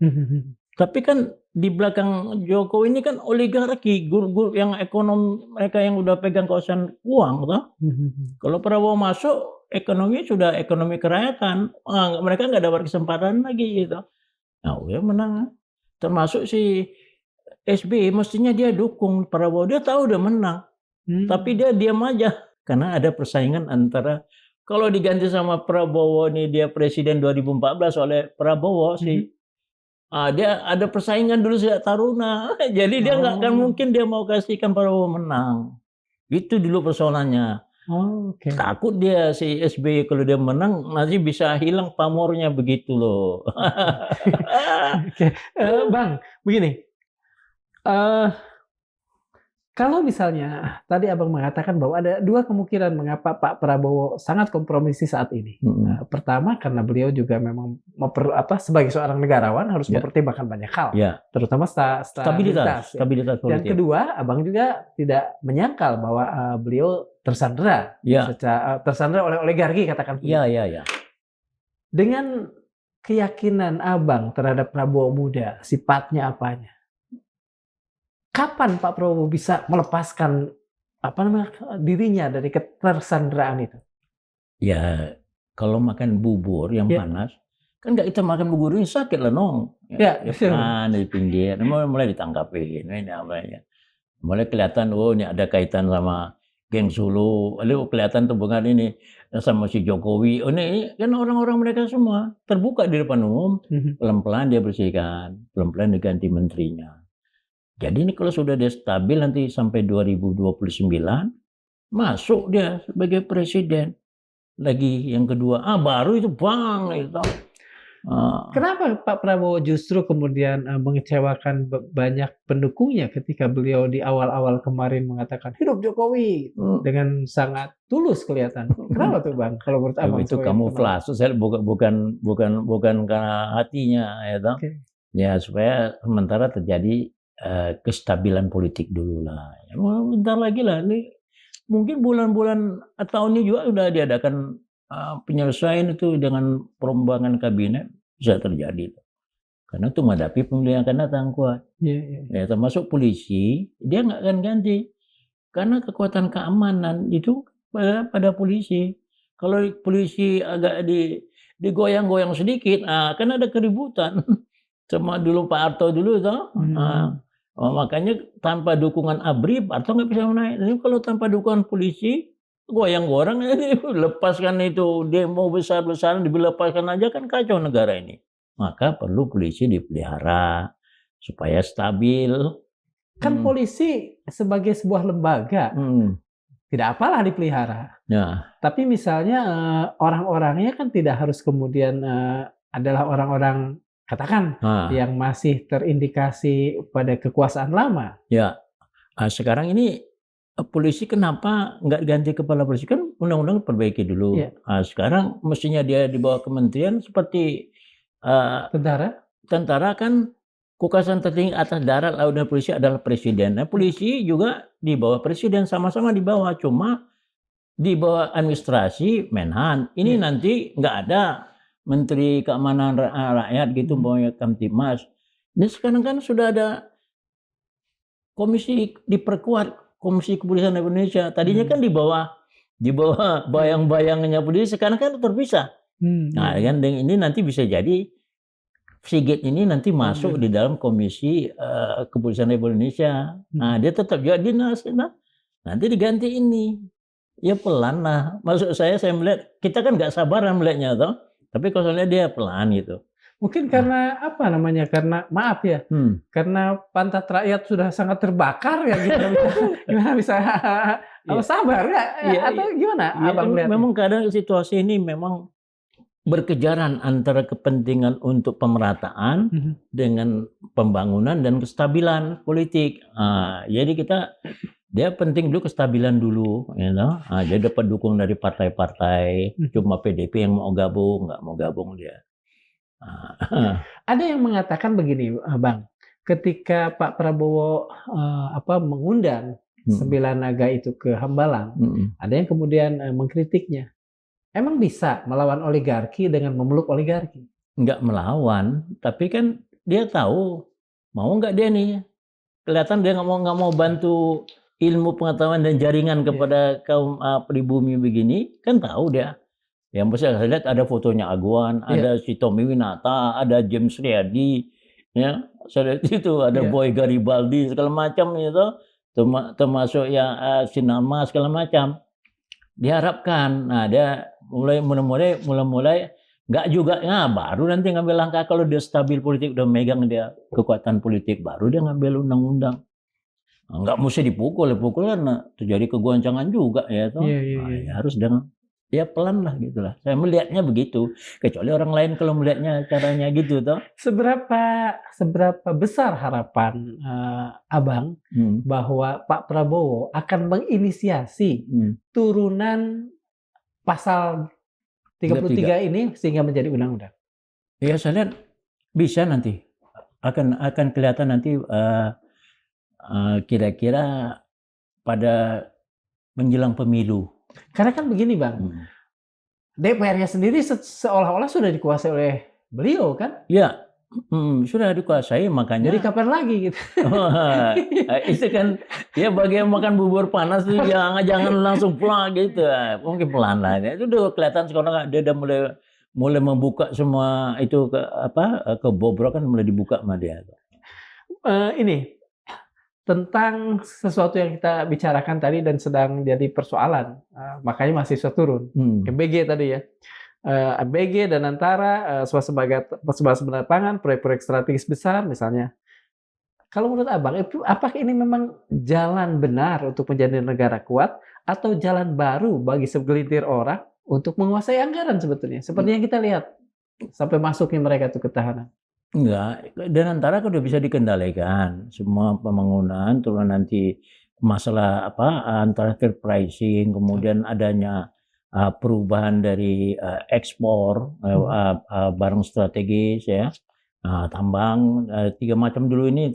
[SPEAKER 1] Tapi kan di belakang Jokowi ini kan oligarki, guru yang ekonom mereka yang udah pegang kawasan uang, toh. Kalau Prabowo masuk, ekonomi sudah ekonomi kerakyatan, mereka nggak dapat kesempatan lagi gitu. Nah, dia menang. Termasuk si SBY, mestinya dia dukung Prabowo, dia tahu udah menang, tapi dia diam aja karena ada persaingan antara kalau diganti sama Prabowo nih dia presiden 2014 oleh Prabowo sih. Dia ada persaingan dulu sejak Taruna, jadi dia nggak akan mungkin dia mau kasihkan Prabowo menang. Itu dulu persoalannya. Takut dia si SBY kalau dia menang nanti bisa hilang pamornya begitu loh.
[SPEAKER 2] Bang, begini. Kalau misalnya tadi Abang mengatakan bahwa ada dua kemungkinan mengapa Pak Prabowo sangat kompromisi saat ini. Pertama karena beliau juga memang sebagai seorang negarawan harus mempertimbangkan banyak hal, terutama stabilitas politik. Dan kedua, Abang juga tidak menyangkal bahwa beliau tersandera, tersandera oleh oligarki katakan. Dengan keyakinan Abang terhadap Prabowo muda, sifatnya apanya? Kapan Pak Prabowo bisa melepaskan dirinya dari ketersanderaan itu? Ya, kalau makan bubur yang panas, kan nggak kita makan bubur ini sakit lah nong. Di pinggir, mulai ditangkapin, ini namanya. Mulai kelihatan, ini ada kaitan sama geng Solo, lalu kelihatan hubungan ini sama si Jokowi. Ini kan orang-orang mereka semua terbuka di depan umum, pelan-pelan dia bersihkan, pelan-pelan diganti menterinya. Jadi ini kalau sudah dia stabil nanti sampai 2029, masuk dia sebagai presiden. Lagi yang kedua, baru itu bang itu. Kenapa Pak Prabowo justru kemudian mengecewakan banyak pendukungnya ketika beliau di awal-awal kemarin mengatakan hidup Jokowi dengan sangat tulus kelihatan. Kenapa tuh Bang? Kalau menurut Abang
[SPEAKER 1] itu kamuflase, bukan karena hatinya ya toh. Ya supaya sementara terjadi kestabilan politik dulu lah. Bentar lagi lah, ini mungkin bulan-bulan atau ini juga sudah diadakan penyelesaian itu dengan perombakan kabinet bisa terjadi. Karena itu menghadapi pemilihan akan datang kuat. Ya, termasuk polisi, dia nggak akan ganti. Karena kekuatan keamanan itu pada polisi. Kalau polisi agak digoyang-goyang sedikit, kan ada keributan. Sama dulu Pak Harto dulu toh. Makanya tanpa dukungan ABRI, Pak Harto nggak bisa naik. Jadi kalau tanpa dukungan polisi, goyang-goyang, lepaskan itu demo besar-besaran, dilepaskan aja kan kacau negara ini. Maka perlu polisi dipelihara supaya stabil.
[SPEAKER 2] Kan polisi sebagai sebuah lembaga, tidak apalah dipelihara. Tapi misalnya orang-orangnya kan tidak harus kemudian adalah orang-orang katakan yang masih terindikasi pada kekuasaan lama.
[SPEAKER 1] Sekarang ini polisi kenapa nggak ganti kepala polisi? Kan undang-undang perbaiki dulu. Sekarang mestinya dia di bawah kementerian seperti tentara kan kekuasaan tertinggi atas darat, laut dan polisi adalah presiden. Nah, polisi juga di bawah presiden, sama-sama di bawah, cuma di bawah administrasi Menhan. Ini nanti nggak ada Menteri Keamanan Rakyat gitu, Boy Kamtibmas. Ini sekarang kan sudah ada komisi diperkuat, Komisi Kepolisian Indonesia. Tadinya kan di bawah bayang-bayangnya polisi, sekarang kan terpisah. Nah, kan ini nanti bisa jadi Sigit ini nanti masuk di dalam Komisi Kepolisian Indonesia. Nah, dia tetap juga dinas. Nah, nanti diganti ini. Ya pelan lah. Maksud saya melihat, kita kan nggak sabaran melihatnya toh. Tapi kalau saya lihat dia pelan gitu.
[SPEAKER 2] Mungkin karena apa namanya? Karena maaf ya, karena pantat rakyat sudah sangat terbakar ya gitu. Gimana bisa sabar nggak? Atau gimana? Abang lihat?
[SPEAKER 1] Memang kadang situasi ini memang berkejaran antara kepentingan untuk pemerataan dengan pembangunan dan kestabilan politik. Jadi dia penting dulu kestabilan dulu, you know? Dia dapat dukung dari partai-partai. Cuma PDP yang mau gabung, nggak mau gabung dia.
[SPEAKER 2] Ada yang mengatakan begini, Bang, ketika Pak Prabowo mengundang 9 naga itu ke Hambalang, ada yang kemudian mengkritiknya. Emang bisa melawan oligarki dengan memeluk oligarki?
[SPEAKER 1] Nggak melawan, tapi kan dia tahu mau nggak dia nih. Kelihatan dia nggak mau bantu ilmu pengetahuan dan jaringan kepada kaum pribumi begini, kan tahu dia. Yang saya lihat ada fotonya Aguan, ada si Tommy Winata, ada James Riyadi, ya, saya lihat itu ada Boy Garibaldi segala macam itu, termasuk yang Sinama segala macam. Diharapkan, nah dia mulai nggak juga, baru nanti ngambil langkah kalau dia stabil politik, udah megang dia kekuatan politik, baru dia ngambil undang-undang. Nggak mesti dipukul kan terjadi kegoncangan juga ya toh. Ya harus dengan pelan lah gitulah. Saya melihatnya begitu. Kecuali orang lain kalau melihatnya caranya gitu toh.
[SPEAKER 2] Seberapa besar harapan Abang bahwa Pak Prabowo akan menginisiasi turunan pasal 33 ini sehingga menjadi undang-undang?
[SPEAKER 1] Ya saya lihat bisa nanti. Akan kelihatan nanti kira-kira pada menjelang pemilu.
[SPEAKER 2] Karena kan begini Bang, DPR-nya sendiri seolah-olah sudah dikuasai oleh beliau kan?
[SPEAKER 1] Ya, sudah dikuasai, makanya.
[SPEAKER 2] Jadi kapan lagi gitu?
[SPEAKER 1] Itu kan ya bagian makan bubur panas tuh jangan langsung pelan gitu. Mungkin pelan lah. Itu udah kelihatan sekarang dia udah mulai membuka semua itu kebobrokan mulai dibuka sama dia.
[SPEAKER 2] Ini tentang sesuatu yang kita bicarakan tadi dan sedang jadi persoalan, makanya mahasiswa turun. MBG tadi ya. MBG dan antara swasembada pangan, proyek-proyek strategis besar misalnya. Kalau menurut Abang, apakah ini memang jalan benar untuk menjadi negara kuat atau jalan baru bagi segelintir orang untuk menguasai anggaran sebetulnya? Seperti yang kita lihat sampai masuknya mereka itu ke tahanan.
[SPEAKER 1] Enggak, dan antara udah bisa dikendalikan semua pembangunan, terus nanti masalah transfer pricing, kemudian adanya perubahan dari ekspor barang strategis ya, tambang, 3 macam dulu ini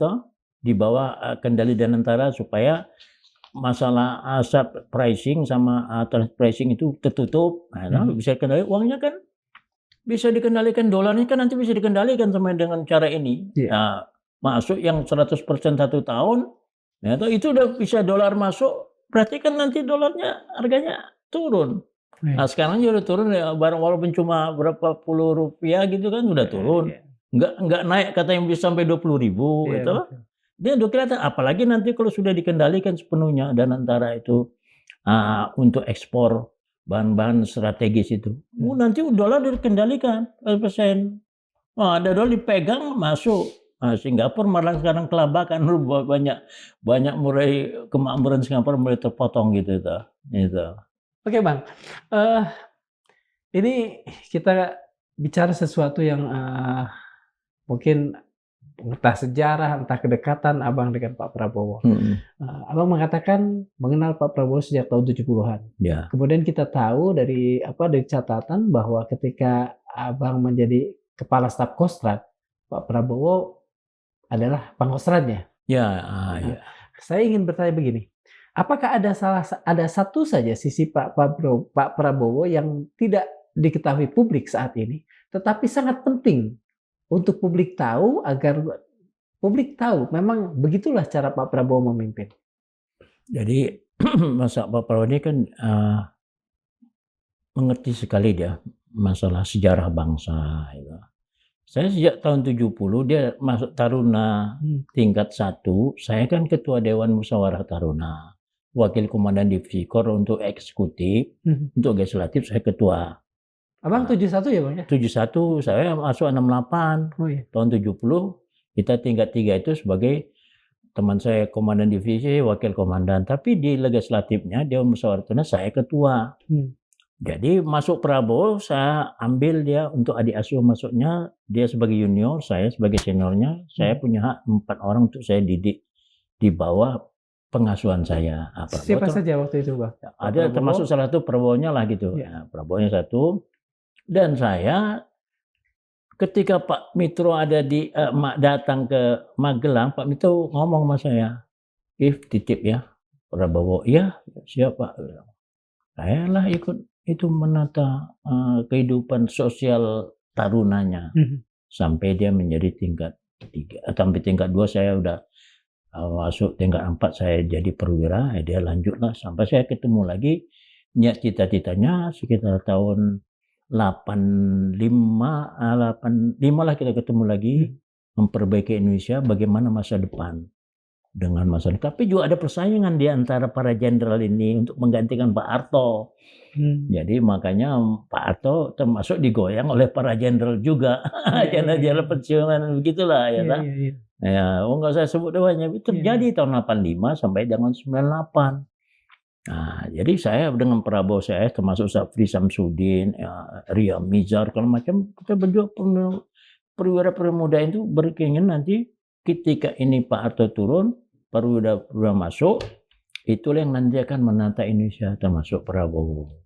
[SPEAKER 1] di bawah kendali dan antara supaya masalah asap pricing sama transfer pricing itu tertutup, bisa kendali uangnya kan. Bisa dikendalikan, dolarnya kan nanti bisa dikendalikan sama dengan cara ini. Nah, masuk yang 100% 1 tahun, itu udah bisa dolar masuk, berarti kan nanti dolarnya harganya turun. Nah sekarang udah turun ya, walaupun cuma berapa puluh rupiah gitu kan udah turun. Nggak naik katanya bisa sampai 20.000 gitu. Dia udah kelihatan, apalagi nanti kalau sudah dikendalikan sepenuhnya dan antara itu untuk ekspor bahan-bahan strategis itu. Nanti dolar dikendalikan 100%. Ada dolar dipegang masuk. Singapura malah sekarang kelabakan, banyak mulai kemakmuran Singapura mulai terpotong gitu.
[SPEAKER 2] Oke Bang, ini kita bicara sesuatu yang mungkin entah sejarah, entah kedekatan Abang dengan Pak Prabowo. Abang mengatakan mengenal Pak Prabowo sejak tahun 70-an.
[SPEAKER 1] Ya.
[SPEAKER 2] Kemudian kita tahu dari catatan bahwa ketika Abang menjadi Kepala Staf Kostrad, Pak Prabowo adalah Pangkostradnya.
[SPEAKER 1] Ya.
[SPEAKER 2] Saya ingin bertanya begini, apakah ada satu saja sisi Pak Prabowo yang tidak diketahui publik saat ini, tetapi sangat penting untuk publik tahu agar publik tahu memang begitulah cara Pak Prabowo memimpin.
[SPEAKER 1] Jadi masa Pak Prabowo ini kan mengerti sekali dia masalah sejarah bangsa. Gitu. Saya sejak tahun 70 dia masuk Taruna tingkat 1, saya kan ketua Dewan Musyawarah Taruna, wakil komandan divisi KOR untuk eksekutif, untuk legislatif saya ketua.
[SPEAKER 2] Abang 71 ya Bang ya?
[SPEAKER 1] 71, saya masuk 68.
[SPEAKER 2] Oh, iya.
[SPEAKER 1] Tahun 70 kita tingkat 3 itu sebagai teman saya komandan divisi, wakil komandan, tapi di legislatifnya Dewan Musyawarah Taruna saya ketua. Jadi masuk Prabowo saya ambil dia untuk adik asuh masuknya, dia sebagai junior, saya sebagai seniornya, saya punya hak 4 orang untuk saya didik di bawah pengasuhan saya.
[SPEAKER 2] Siapa saja waktu itu Bang?
[SPEAKER 1] Ada termasuk salah satu Prabowo-nya lah gitu. Ya. Prabowo-nya satu. Dan saya ketika Pak Mitro ada di datang ke Magelang, Pak Mitro ngomong sama saya, titip ya Prabowo, iya siap Pak. Saya lah ikut itu menata kehidupan sosial tarunanya sampai dia menjadi tingkat 3, sampai tingkat 2 saya udah masuk tingkat 4 saya jadi perwira, dia lanjutlah sampai saya ketemu lagi niat cita-citanya sekitar tahun 85 lah kita ketemu lagi memperbaiki Indonesia bagaimana masa depan dengan masa depan. Tapi juga ada persaingan di antara para jenderal ini untuk menggantikan Pak Harto. Jadi makanya Pak Harto termasuk digoyang oleh para jenderal juga, jenderal pensiunan begitulah ya. Ya, nggak saya sebut namanya. Terjadi tahun 85 sampai dengan 98. Nah, jadi saya dengan Prabowo saya termasuk Safri Samsudin, Ria Mizar, kalau macam kita berdua perwira muda itu berkeinginan nanti ketika ini Pak Harto turun, perwira masuk, itulah yang nanti akan menata Indonesia termasuk Prabowo.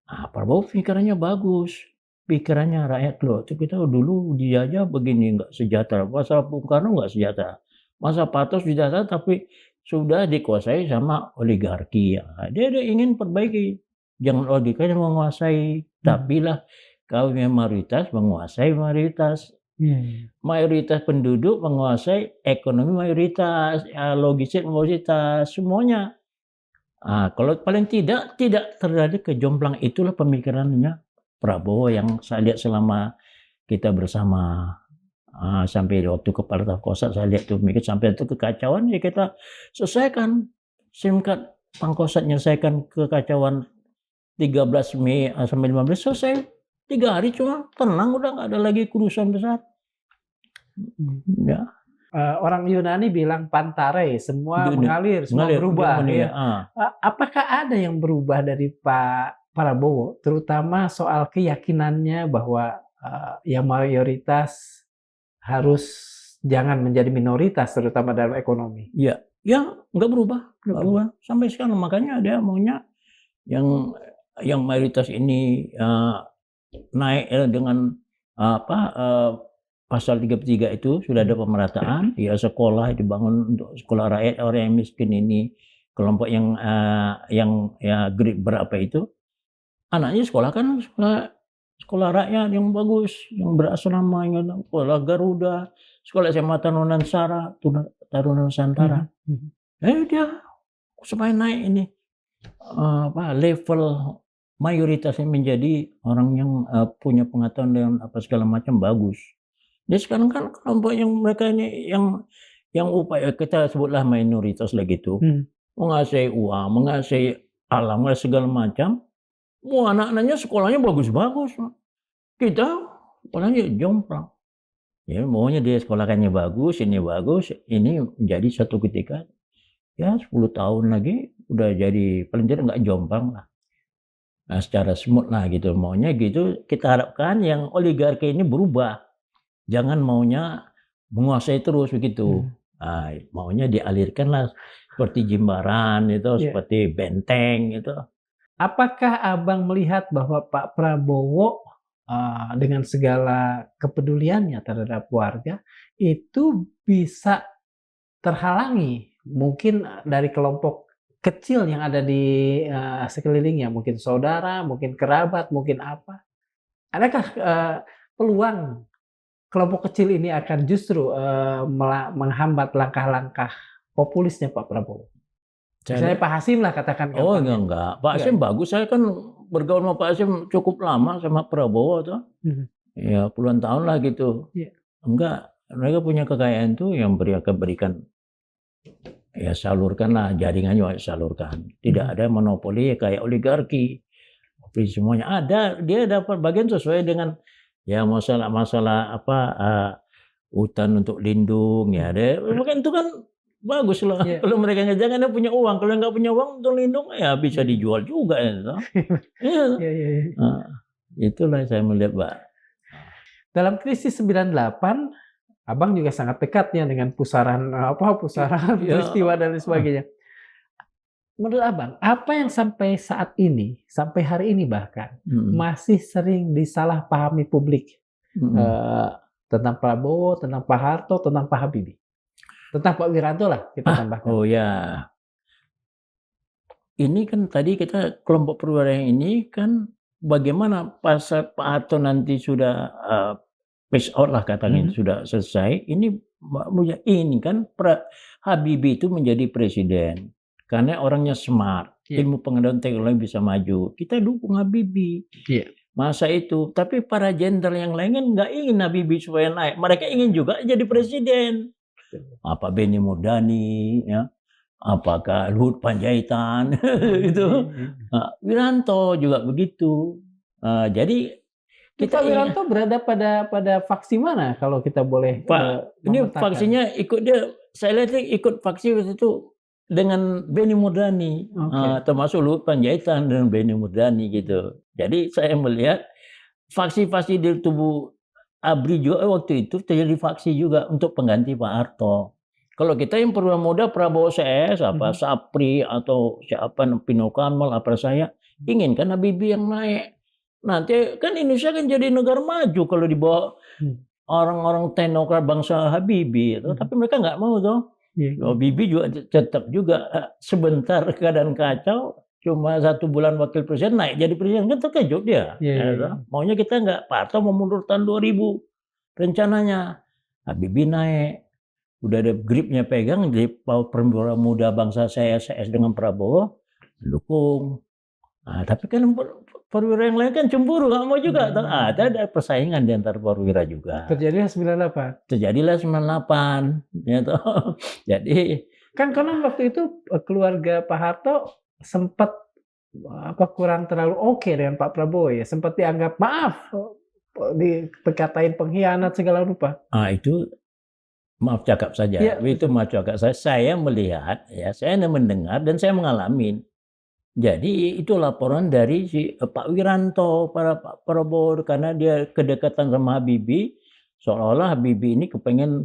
[SPEAKER 1] Nah, Prabowo pikirannya bagus, pikirannya rakyat loh. Kita dulu dijajah begini nggak sejahtera, masa Bung Karno nggak sejahtera, masa Pak Harto sejahtera tapi sudah dikuasai sama oligarki. Dia ingin perbaiki, jangan oligarki yang menguasai, tapi lah kaum yang mayoritas menguasai mayoritas. Mayoritas penduduk menguasai ekonomi mayoritas, logistik mayoritas, semuanya. Kalau paling tidak terjadi kejomplang, itulah pemikirannya Prabowo yang saya lihat selama kita bersama sampai waktu kepala staf Kostrad saya lihat tuh mikir sampai itu kekacauan ya kita selesaikan singkat Pangkostrat menyelesaikan kekacauan 13 Mei sampai 15 selesai 3 hari cuma tenang udah nggak ada lagi kerusuhan besar. Ya.
[SPEAKER 2] Orang Yunani bilang pantare, semua mengalir, semua berubah. Ya. Apakah ada yang berubah dari Pak Prabowo, terutama soal keyakinannya bahwa yang mayoritas harus jangan menjadi minoritas, terutama dalam ekonomi?
[SPEAKER 1] Ya, nggak berubah, sampai sekarang. Makanya dia maunya yang mayoritas ini naik dengan pasal 33 itu sudah ada pemerataan, ya sekolah dibangun untuk sekolah rakyat, orang yang miskin ini kelompok yang grade berapa itu anaknya sekolah kan sekolah rakyat yang bagus, yang berasrama, yang sekolah Garuda, sekolah SMA Taruna Nusantara. Dia supaya naik ini level mayoritasnya menjadi orang yang punya pengetahuan dengan apa segala macam bagus. Jadi sekarang kan kelompok yang mereka ini yang upaya kita sebutlah minoritas lagi itu menguasai uang, menguasai alam, segala macam. Anak-anaknya sekolahnya bagus-bagus. Kita sekolahnya jomplang. Ya maunya dia sekolahkannya bagus, ini menjadi satu ketika ya 10 tahun lagi udah jadi paling tidak nggak jomplang lah. Nah, secara smooth lah gitu maunya gitu. Kita harapkan yang oligarki ini berubah. Jangan maunya menguasai terus begitu. Maunya dialirkan lah seperti Jimbaran itu, seperti Benteng itu.
[SPEAKER 2] Apakah Abang melihat bahwa Pak Prabowo dengan segala kepeduliannya terhadap warga itu bisa terhalangi mungkin dari kelompok kecil yang ada di sekelilingnya, mungkin saudara, mungkin kerabat, mungkin apa? Adakah peluang kelompok kecil ini akan justru menghambat langkah-langkah populisnya Pak Prabowo? Misalnya Pak Hasim lah katakan.
[SPEAKER 1] Oh enggak. Pak Hasim bagus. Saya kan bergaul sama Pak Hasim cukup lama sama Prabowo tuh. Ya puluhan tahun lah gitu. Enggak. Mereka punya kekayaan tuh yang mereka berikan. Ya salurkan lah jaringannya, salurkan. Tidak ada monopoli kayak oligarki. Semuanya ada. Dia dapat bagian sesuai dengan ya masalah apa hutan untuk lindung ya. Mungkin itu kan bagus lah. Kalau mereka jangan punya uang, kalau nggak punya uang untuk lindung ya bisa dijual juga ya. Itulah saya melihat Pak.
[SPEAKER 2] Dalam krisis 98, Abang juga sangat dekatnya dengan pusaran peristiwa dan lain sebagainya. Menurut Abang, apa yang sampai saat ini, sampai hari ini bahkan masih sering disalahpahami publik tentang Prabowo, tentang Pak Harto, tentang Pak Habibie? Tentang Pak Wiranto lah kita tambahkan.
[SPEAKER 1] Oh ya, ini kan tadi kita kelompok perwira yang ini kan bagaimana pas Pak Harto nanti sudah phase out lah katanya sudah selesai. Ini kan Habibie itu menjadi presiden karena orangnya smart, ilmu pengetahuan teknologi bisa maju. Kita dukung Habibie. Masa itu, tapi para jenderal yang lain kan nggak ingin Habibie supaya naik. Mereka ingin juga jadi presiden. Apa Benny Murdani, ya, apakah Luhut Panjaitan, itu, Wiranto juga begitu. Jadi
[SPEAKER 2] kita Wiranto berada pada faksi mana kalau kita boleh?
[SPEAKER 1] Pak, ini faksinya ikut dia. Saya lihat ikut faksi itu dengan Benny Murdani, termasuk Luhut Panjaitan dengan Benny Murdani gitu. Jadi saya melihat faksi-faksi di tubuh ABRI juga waktu itu terjadi faksi juga untuk pengganti Pak Harto. Kalau kita yang perwira muda Prabowo CS, Sapri atau siapa Pino Kamal, apa saya inginkan Habibie yang naik. Nanti kan Indonesia kan jadi negara maju kalau dibawa orang-orang teknokrat bangsa Habibie. Tapi mereka nggak mau tuh. Habibie juga tetap juga sebentar keadaan kacau. Cuma 1 bulan wakil presiden naik jadi presiden kan terkejut dia. Maunya kita nggak, Pak Harto mau mundur tahun 2000 rencananya. Habibie naik, udah ada gripnya pegang di perwira muda bangsa CS dengan Prabowo dukung. Tapi kan perwira yang lain kan cemburu nggak mau juga. Ada persaingan di antara perwira juga.
[SPEAKER 2] Terjadilah 98.
[SPEAKER 1] Terjadilah 98. Ya toh. Jadi
[SPEAKER 2] kan konon waktu itu keluarga Pak Harto sempat kurang terlalu oke dengan Pak Prabowo ya, sempat dianggap dikatain pengkhianat segala rupa.
[SPEAKER 1] Itu maaf cakap saja. Itu maaf cakap saya melihat ya, saya mendengar dan saya mengalami. Jadi itu laporan dari si Pak Wiranto para Pak Prabowo karena dia kedekatan sama Habibie, seolah-olah Habibie ini kepengen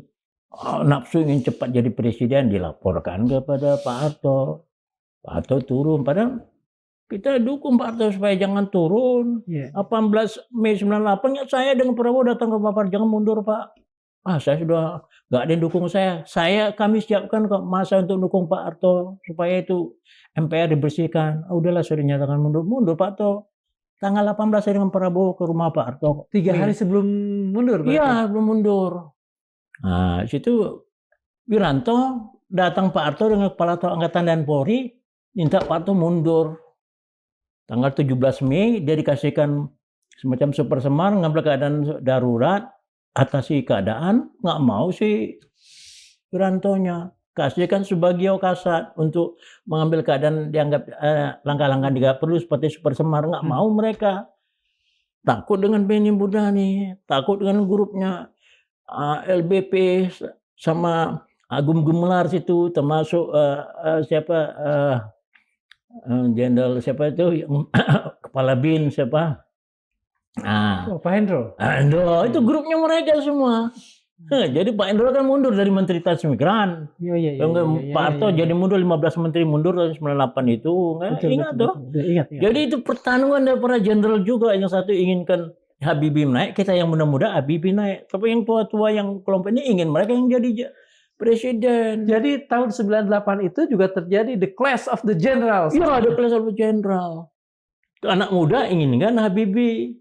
[SPEAKER 1] nafsu ingin cepat jadi presiden, dilaporkan kepada Pak Harto. Pak Harto turun, padahal kita dukung Pak Harto supaya jangan turun. 18 Mei 98 saya dengan Prabowo datang ke Pak Harto, jangan mundur Pak. Saya sudah nggak ada yang dukung saya. Kami siapkan kok masa untuk dukung Pak Harto supaya itu MPR dibersihkan. Udahlah sudah dinyatakan mundur Pak Harto. Tanggal 18 saya dengan Prabowo ke rumah Pak Harto.
[SPEAKER 2] 3 hari sebelum mundur?
[SPEAKER 1] Iya, belum mundur. Situ Wiranto datang Pak Harto dengan Kepala Angkatan dan Polri. Minta Pak Harto mundur. Tanggal 17 Mei dia dikasihkan semacam super semar, ngambil keadaan darurat, atasi keadaan, nggak mau sih Wirantonya. Kasihkan Subagio Kasat untuk mengambil keadaan dianggap langkah-langkah tidak perlu seperti super semar, nggak mau mereka. Takut dengan Benny Murdani, takut dengan grupnya LBP sama Agung Gumelar situ, termasuk Jenderal siapa itu kepala BIN siapa?
[SPEAKER 2] Pak Hendro.
[SPEAKER 1] Hendro itu grupnya mereka semua. Jadi Pak Hendro kan mundur dari Menteri Transmigran. Pak Harto jadi mundur 15 menteri mundur tahun 98 itu. Ingat toh? Jadi itu pertarungan dari para jenderal juga, yang satu inginkan Habibie naik, kita yang muda-muda Habibie naik. Tapi yang tua-tua yang kelompok ini ingin mereka yang jadi presiden.
[SPEAKER 2] Jadi tahun 98 itu juga terjadi the clash of the generals.
[SPEAKER 1] Iya, the clash of the general. Anak muda inginkan Habibie.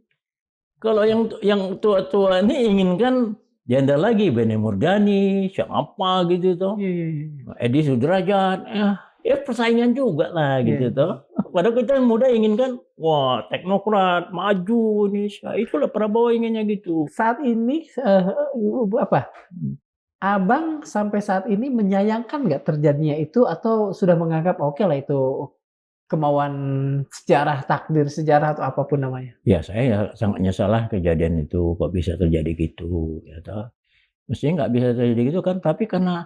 [SPEAKER 1] Kalau yang tua-tua ini inginkan jenderal lagi, Benny Murdani, siapa gitu toh.
[SPEAKER 2] Iya, iya, iya.
[SPEAKER 1] Edi Sudrajat, ya persaingan juga lah gitu
[SPEAKER 2] Iya.
[SPEAKER 1] toh. Padahal kita yang muda inginkan, wah teknokrat, maju Indonesia. Itulah Prabowo inginnya gitu.
[SPEAKER 2] Saat ini apa? Abang sampai saat ini menyayangkan nggak terjadinya itu atau sudah menganggap oke lah itu kemauan sejarah, takdir sejarah atau apapun namanya?
[SPEAKER 1] Ya saya sangat nyesalah kejadian itu, kok bisa terjadi gitu, ya toh. Mestinya nggak bisa terjadi gitu kan, tapi karena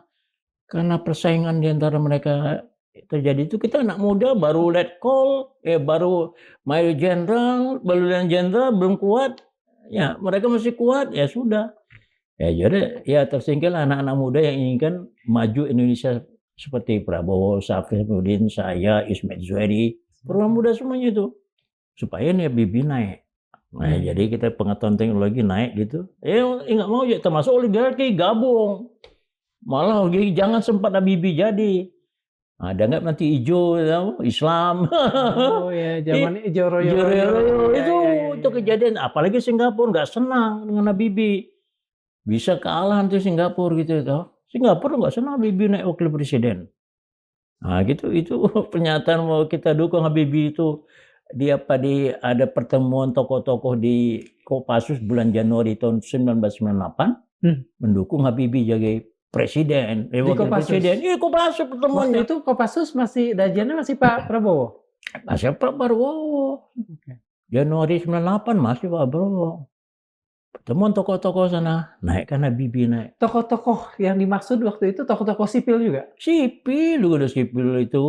[SPEAKER 1] persaingan di antara mereka terjadi itu, kita anak muda baru letkol, baru mayor jenderal, baru lieutenant jenderal, belum kuat, ya mereka masih kuat, ya sudah. Ya jadi ya tersingkirlah anak-anak muda yang inginkan maju Indonesia seperti Prabowo, Safriudin, saya, Ismet Zuhairi, orang muda semuanya itu. Supaya nih Habibie naik. Nah, jadi kita pengetahuan teknologi naik gitu. Nggak mau ya, termasuk oligarki gabung. Malah jangan sempat Habibie jadi. Ada nggak nanti hijau Islam.
[SPEAKER 2] Oh ya, zaman Joro
[SPEAKER 1] Itu kejadian. Apalagi Singapura nggak senang dengan Habibie. Bisa kalah nanti Singapura gitu toh. Singapura nggak senang Habibie naik wakil presiden. Nah gitu, itu pernyataan mau kita dukung Habibie itu. Ada pertemuan tokoh-tokoh di Kopassus bulan Januari tahun 1998 mendukung Habibie jadi presiden, wakil presiden. Iya, Kopassus pertemuannya.
[SPEAKER 2] Waktu itu Kopassus masih dajiannya masih Pak Prabowo.
[SPEAKER 1] Masih Pak Prabowo. Januari 98 masih Pak Prabowo. Pertemuan tokoh-tokoh sana, naikkan Habibie naik.
[SPEAKER 2] Tokoh-tokoh yang dimaksud waktu itu tokoh-tokoh sipil juga?
[SPEAKER 1] Sipil, udah sipil itu.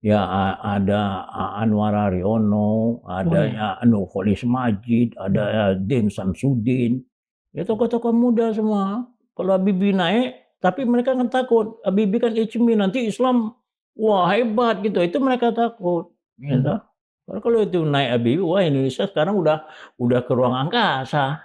[SPEAKER 1] Ya ada Anwar Haryono, ada Nurholis Majid, ada Din Samsudin. Ya tokoh-tokoh muda semua. Kalau Habibie naik, tapi mereka kan takut. Habibie kan ijmi, nanti Islam wah hebat gitu. Itu mereka takut. Gitu. Kalau itu naik Habibie, wah Indonesia sekarang udah ke ruang angkasa.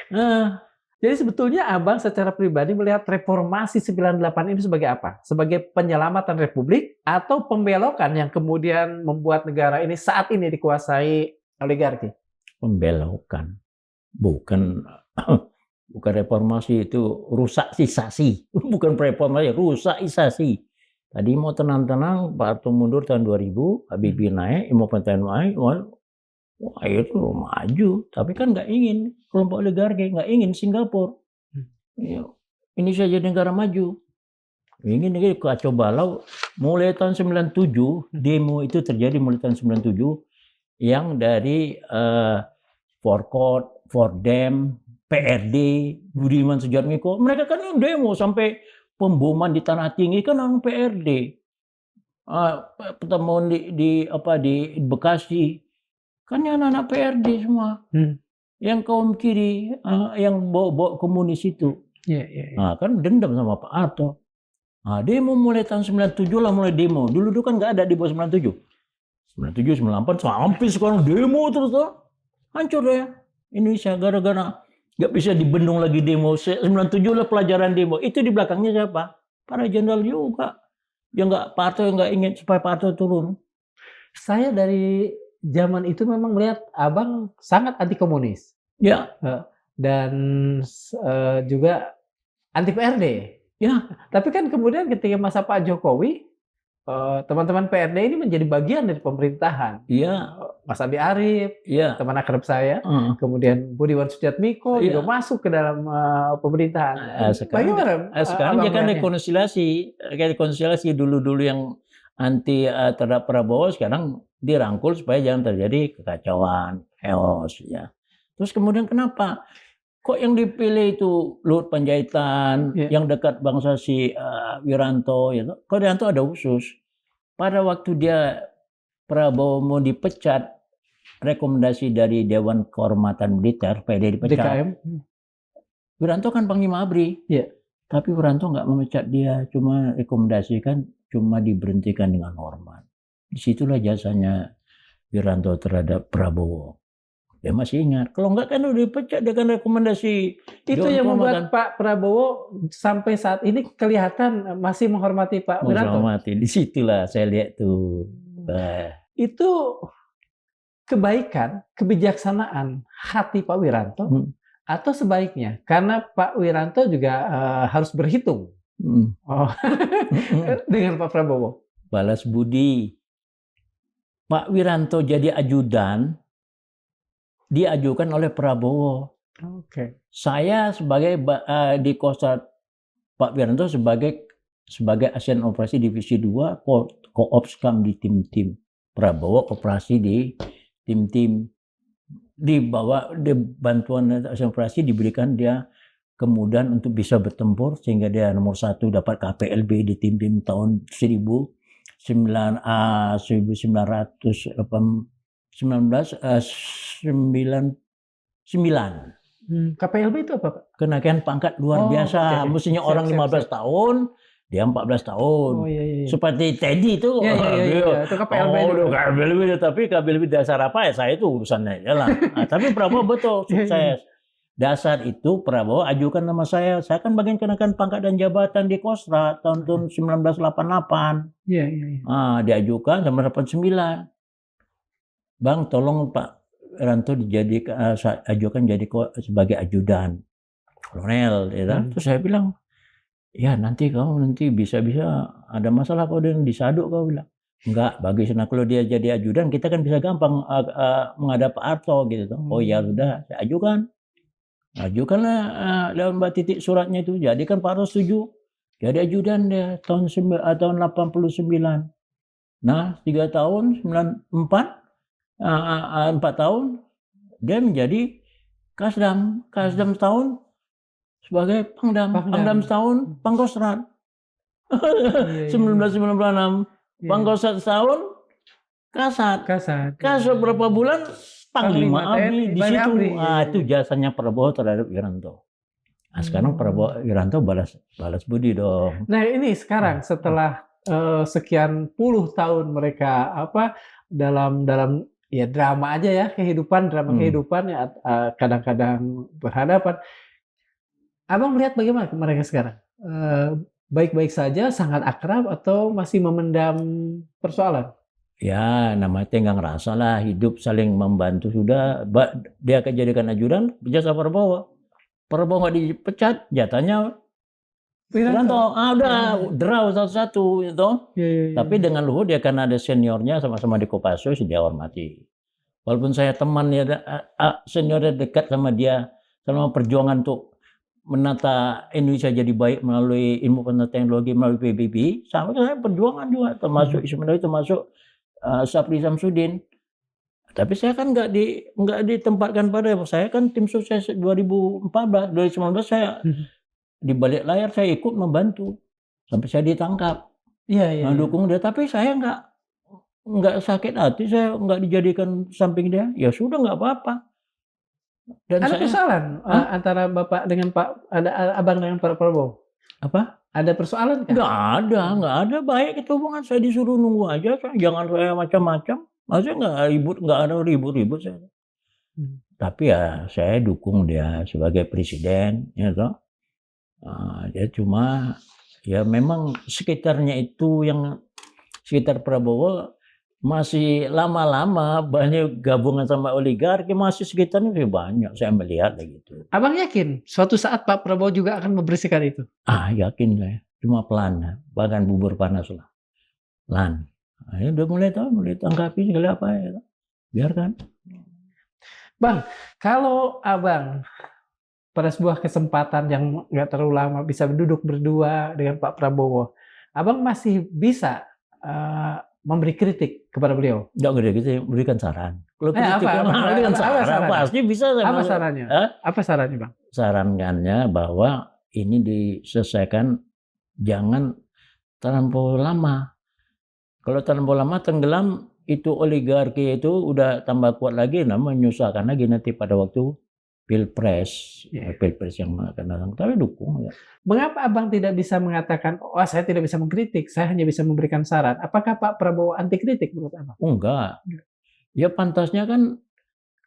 [SPEAKER 2] Nah, jadi sebetulnya Abang secara pribadi melihat reformasi 98 ini sebagai apa? Sebagai penyelamatan Republik atau pembelokan yang kemudian membuat negara ini saat ini dikuasai oligarki?
[SPEAKER 1] Pembelokan. Bukan reformasi, itu rusakisasi. Bukan reformasi, rusakisasi. Tadi mau tenang-tenang, Pak Harto mundur tahun 2000, Habibie naik, mau naik, wah itu maju, tapi kan nggak ingin kelompok oligarki, nggak ingin Singapura. Indonesia jadi negara maju. Ingin kacau balau. Mulai tahun 97, demo itu terjadi mulai tahun 97, yang dari Forkot, Fordem, PRD, Budiman Sujatmiko, mereka kan yang demo sampai pemboman di Tanah Tinggi kan orang PRD. Pertemuan di Bekasi. Kan yang anak PRD semua, yang kaum kiri, yang bawa komunis itu. Nah, kan dendam sama Pak Harto. Nah, demo mulai tahun 97 lah mulai demo. Dulu kan nggak ada di bawah 97. 97, 98, sampai sekarang demo terus tuh. Hancur ya Indonesia gara-gara nggak bisa dibendung lagi demo. 97 lah pelajaran demo. Itu di belakangnya siapa? Para jenderal juga. Pak Harto yang nggak ingin supaya Pak Harto turun.
[SPEAKER 2] Saya dari zaman itu memang melihat Abang sangat anti komunis.
[SPEAKER 1] Ya.
[SPEAKER 2] Dan juga anti PRD.
[SPEAKER 1] Ya.
[SPEAKER 2] Tapi kan kemudian ketika masa Pak Jokowi, teman-teman PRD ini menjadi bagian dari pemerintahan.
[SPEAKER 1] Iya.
[SPEAKER 2] Mas Andi Arief, teman akrab saya. Kemudian Budiman Sujatmiko juga masuk ke dalam pemerintahan.
[SPEAKER 1] Sekarang dia kan rekonsiliasi dulu yang anti terhadap Prabowo, sekarang dirangkul supaya jangan terjadi kekacauan, chaos ya. Terus kemudian kenapa kok yang dipilih itu Luhut Panjaitan, yang dekat bangsa si Wiranto ya. Kok Wiranto ada khusus. Pada waktu dia Prabowo mau dipecat, rekomendasi dari Dewan Kehormatan Militer supaya dia dipecat.
[SPEAKER 2] DKM.
[SPEAKER 1] Wiranto kan Panglima ABRI. Tapi Wiranto nggak memecat dia, cuma rekomendasikan, cuma diberhentikan dengan hormat. Disitulah jasanya Wiranto terhadap Prabowo. Dia masih ingat. Kalau enggak kan udah dipecat, dia kan rekomendasi.
[SPEAKER 2] Itu yang membuat Pak Prabowo sampai saat ini kelihatan masih menghormati Pak Wiranto.
[SPEAKER 1] Menghormati. Disitulah saya lihat tuh.
[SPEAKER 2] Itu kebaikan, kebijaksanaan hati Pak Wiranto, atau sebaiknya karena Pak Wiranto juga harus berhitung dengan Pak Prabowo?
[SPEAKER 1] Balas budi. Pak Wiranto jadi ajudan diajukan oleh Prabowo.
[SPEAKER 2] Oke.
[SPEAKER 1] Saya sebagai di Kostrad Pak Wiranto sebagai ASN Operasi Divisi 2, Koopskam di tim-tim. Prabowo operasi di tim-tim. Di bantuan ASN Operasi diberikan dia kemudahan untuk bisa bertempur sehingga dia nomor 1 dapat KPLB di tim-tim tahun 1999.
[SPEAKER 2] KPLB itu apa, Pak?
[SPEAKER 1] Kenaikan pangkat luar biasa.
[SPEAKER 2] Okay.
[SPEAKER 1] Mestinya orang 15 tahun, dia 14 tahun.
[SPEAKER 2] Iya.
[SPEAKER 1] Seperti Teddy itu.
[SPEAKER 2] Iya. Itu KPLB itu.
[SPEAKER 1] KPLB, tapi KPLB dasar apa ya? Saya itu urusannya aja lah. Tapi Prabowo betul sukses. Dasar itu Prabowo ajukan nama saya. Saya kan bagian kenaikan pangkat dan jabatan di Kostrad tahun 1988.
[SPEAKER 2] Iya.
[SPEAKER 1] Diajukan sama 89. Bang, tolong Pak Wiranto ajukan jadi sebagai ajudan kolonel, ya. Terus saya bilang, ya nanti bisa ada masalah kau dengan disaduk, kau bilang. Enggak, bagus. Nah kalau dia jadi ajudan, kita kan bisa gampang menghadap Pak Harto gitu. Oh ya sudah, saya ajukanlah dalam titik suratnya itu. Jadi kan Pak Harto setuju. Jadi ajudan dia tahun 89. Nah 3 tahun 94. 4 tahun dia menjadi Kasdam setahun sebagai Pangdam setahun Pangkostrat. 1996 Pangkostrat setahun Kasat berapa bulan Panglima ABRI di situ. Itu jasanya Prabowo terhadap Wiranto. Nah, sekarang Prabowo Wiranto balas budi dong.
[SPEAKER 2] Nah ini sekarang setelah sekian puluh tahun mereka dalam ya drama aja ya, kehidupan ya, kadang-kadang berhadapan. Abang melihat bagaimana mereka sekarang? Baik-baik saja, sangat akrab, atau masih memendam persoalan?
[SPEAKER 1] Ya, namanya nggak ngerasa lah, hidup saling membantu sudah. Dia akan jadikan ajudan, jasa Prabowo nggak dipecat, jatahnya Wiranto. Udah draw satu-satu gitu. Tapi dengan Luhut dia karena ada seniornya sama-sama di Kopassus, dia hormati. Walaupun saya teman ya, seniornya dekat sama dia selama perjuangan untuk menata Indonesia jadi baik melalui ilmu pengetahuan teknologi melalui PBB, sama saya perjuangan juga termasuk Ismail, termasuk Sapri Samsudin. Tapi saya kan nggak ditempatkan pada saya, kan tim sukses 2019 saya di balik layar, saya ikut membantu sampai saya ditangkap. Dukung dia, tapi saya nggak sakit hati, saya nggak dijadikan samping dia. Ya sudah, nggak apa-apa. Dan
[SPEAKER 2] ada persoalan antara Bapak dengan Abang dengan Pak Prabowo? Apa? Ada persoalan kan?
[SPEAKER 1] Nggak ada. Baik itu hubungan. Saya disuruh nunggu aja, jangan saya macam-macam. Maksudnya nggak ada ribut saya. Tapi ya saya dukung dia sebagai presiden, ya toh. Dia cuma ya memang sekitarnya itu yang sekitar Prabowo masih lama-lama banyak gabungan sama oligarki, masih sekitarnya lebih banyak, saya melihat gitu.
[SPEAKER 2] Abang yakin suatu saat Pak Prabowo juga akan membersihkan itu?
[SPEAKER 1] Yakin saya, cuma pelan, bahkan bubur panas lah, pelan. Udah mulai tanggapi segala apa ya, biarkan.
[SPEAKER 2] Bang, kalau Abang pada sebuah kesempatan yang nggak terlalu lama bisa duduk berdua dengan Pak Prabowo, Abang masih bisa memberi kritik kepada beliau?
[SPEAKER 1] Nggak gitu, berikan saran. Kalau kritik berikan saran, pasti bisa.
[SPEAKER 2] Apa sarannya? Apa sarannya, Bang?
[SPEAKER 1] Sarannya bahwa ini diselesaikan, jangan terlampau lama. Kalau terlampau lama tenggelam, itu oligarki itu udah tambah kuat lagi, menyusahkan lagi nanti pada waktu Pilpres yang akan datang. Tapi dukung ya.
[SPEAKER 2] Mengapa Abang tidak bisa mengatakan, saya tidak bisa mengkritik, saya hanya bisa memberikan saran? Apakah Pak Prabowo anti kritik menurut Abang?
[SPEAKER 1] Enggak. Ya pantasnya kan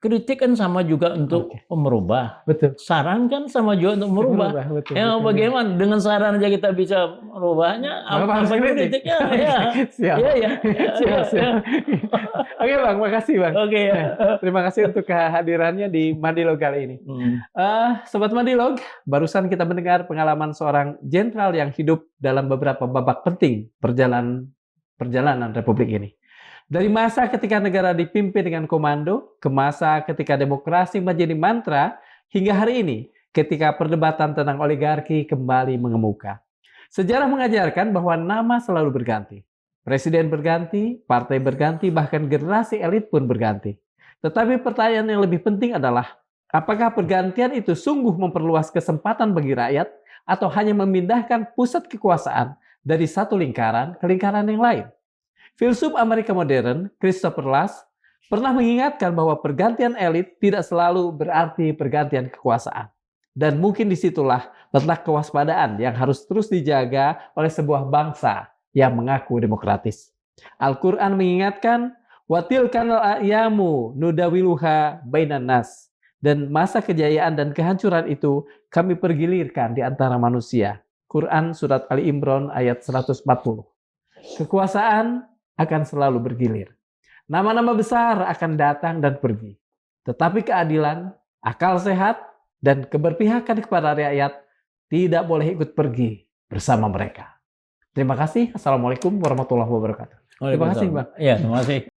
[SPEAKER 1] kritik kan sama juga untuk
[SPEAKER 2] Oke.
[SPEAKER 1] merubah.
[SPEAKER 2] Betul.
[SPEAKER 1] Saran kan sama juga untuk merubah.
[SPEAKER 2] Betul,
[SPEAKER 1] Ya
[SPEAKER 2] betul.
[SPEAKER 1] bagaimana dengan saran aja kita bisa merubahnya?
[SPEAKER 2] Mengapa harus
[SPEAKER 1] Apa
[SPEAKER 2] kritik?
[SPEAKER 1] kritiknya? Ya,
[SPEAKER 2] Siap.
[SPEAKER 1] ya, ya,
[SPEAKER 2] Siap, siap. Oke Bang, makasih Bang.
[SPEAKER 1] Oke ya.
[SPEAKER 2] Terima kasih untuk kehadirannya di Mandilog kali ini. Sobat Mandilog, barusan kita mendengar pengalaman seorang jenderal yang hidup dalam beberapa babak penting perjalanan Republik ini. Dari masa ketika negara dipimpin dengan komando, ke masa ketika demokrasi menjadi mantra, hingga hari ini ketika perdebatan tentang oligarki kembali mengemuka. Sejarah mengajarkan bahwa nama selalu berganti. Presiden berganti, partai berganti, bahkan generasi elit pun berganti. Tetapi pertanyaan yang lebih penting adalah, apakah pergantian itu sungguh memperluas kesempatan bagi rakyat atau hanya memindahkan pusat kekuasaan dari satu lingkaran ke lingkaran yang lain? Filsuf Amerika modern, Christopher Luss, pernah mengingatkan bahwa pergantian elit tidak selalu berarti pergantian kekuasaan. Dan mungkin disitulah letak kewaspadaan yang harus terus dijaga oleh sebuah bangsa yang mengaku demokratis. Al-Quran mengingatkan, وَتِلْكَ الْأَيَّامُ نُدَاوِلُهَا بَيْنَ النَّاسِ. Dan masa kejayaan dan kehancuran itu kami pergilirkan di antara manusia. Quran Surat Ali Imran ayat 140. Kekuasaan akan selalu bergilir. Nama-nama besar akan datang dan pergi. Tetapi keadilan, akal sehat, dan keberpihakan kepada rakyat tidak boleh ikut pergi bersama mereka. Terima kasih. Assalamualaikum warahmatullahi wabarakatuh. Terima kasih, Bang.
[SPEAKER 1] Ya, terima kasih.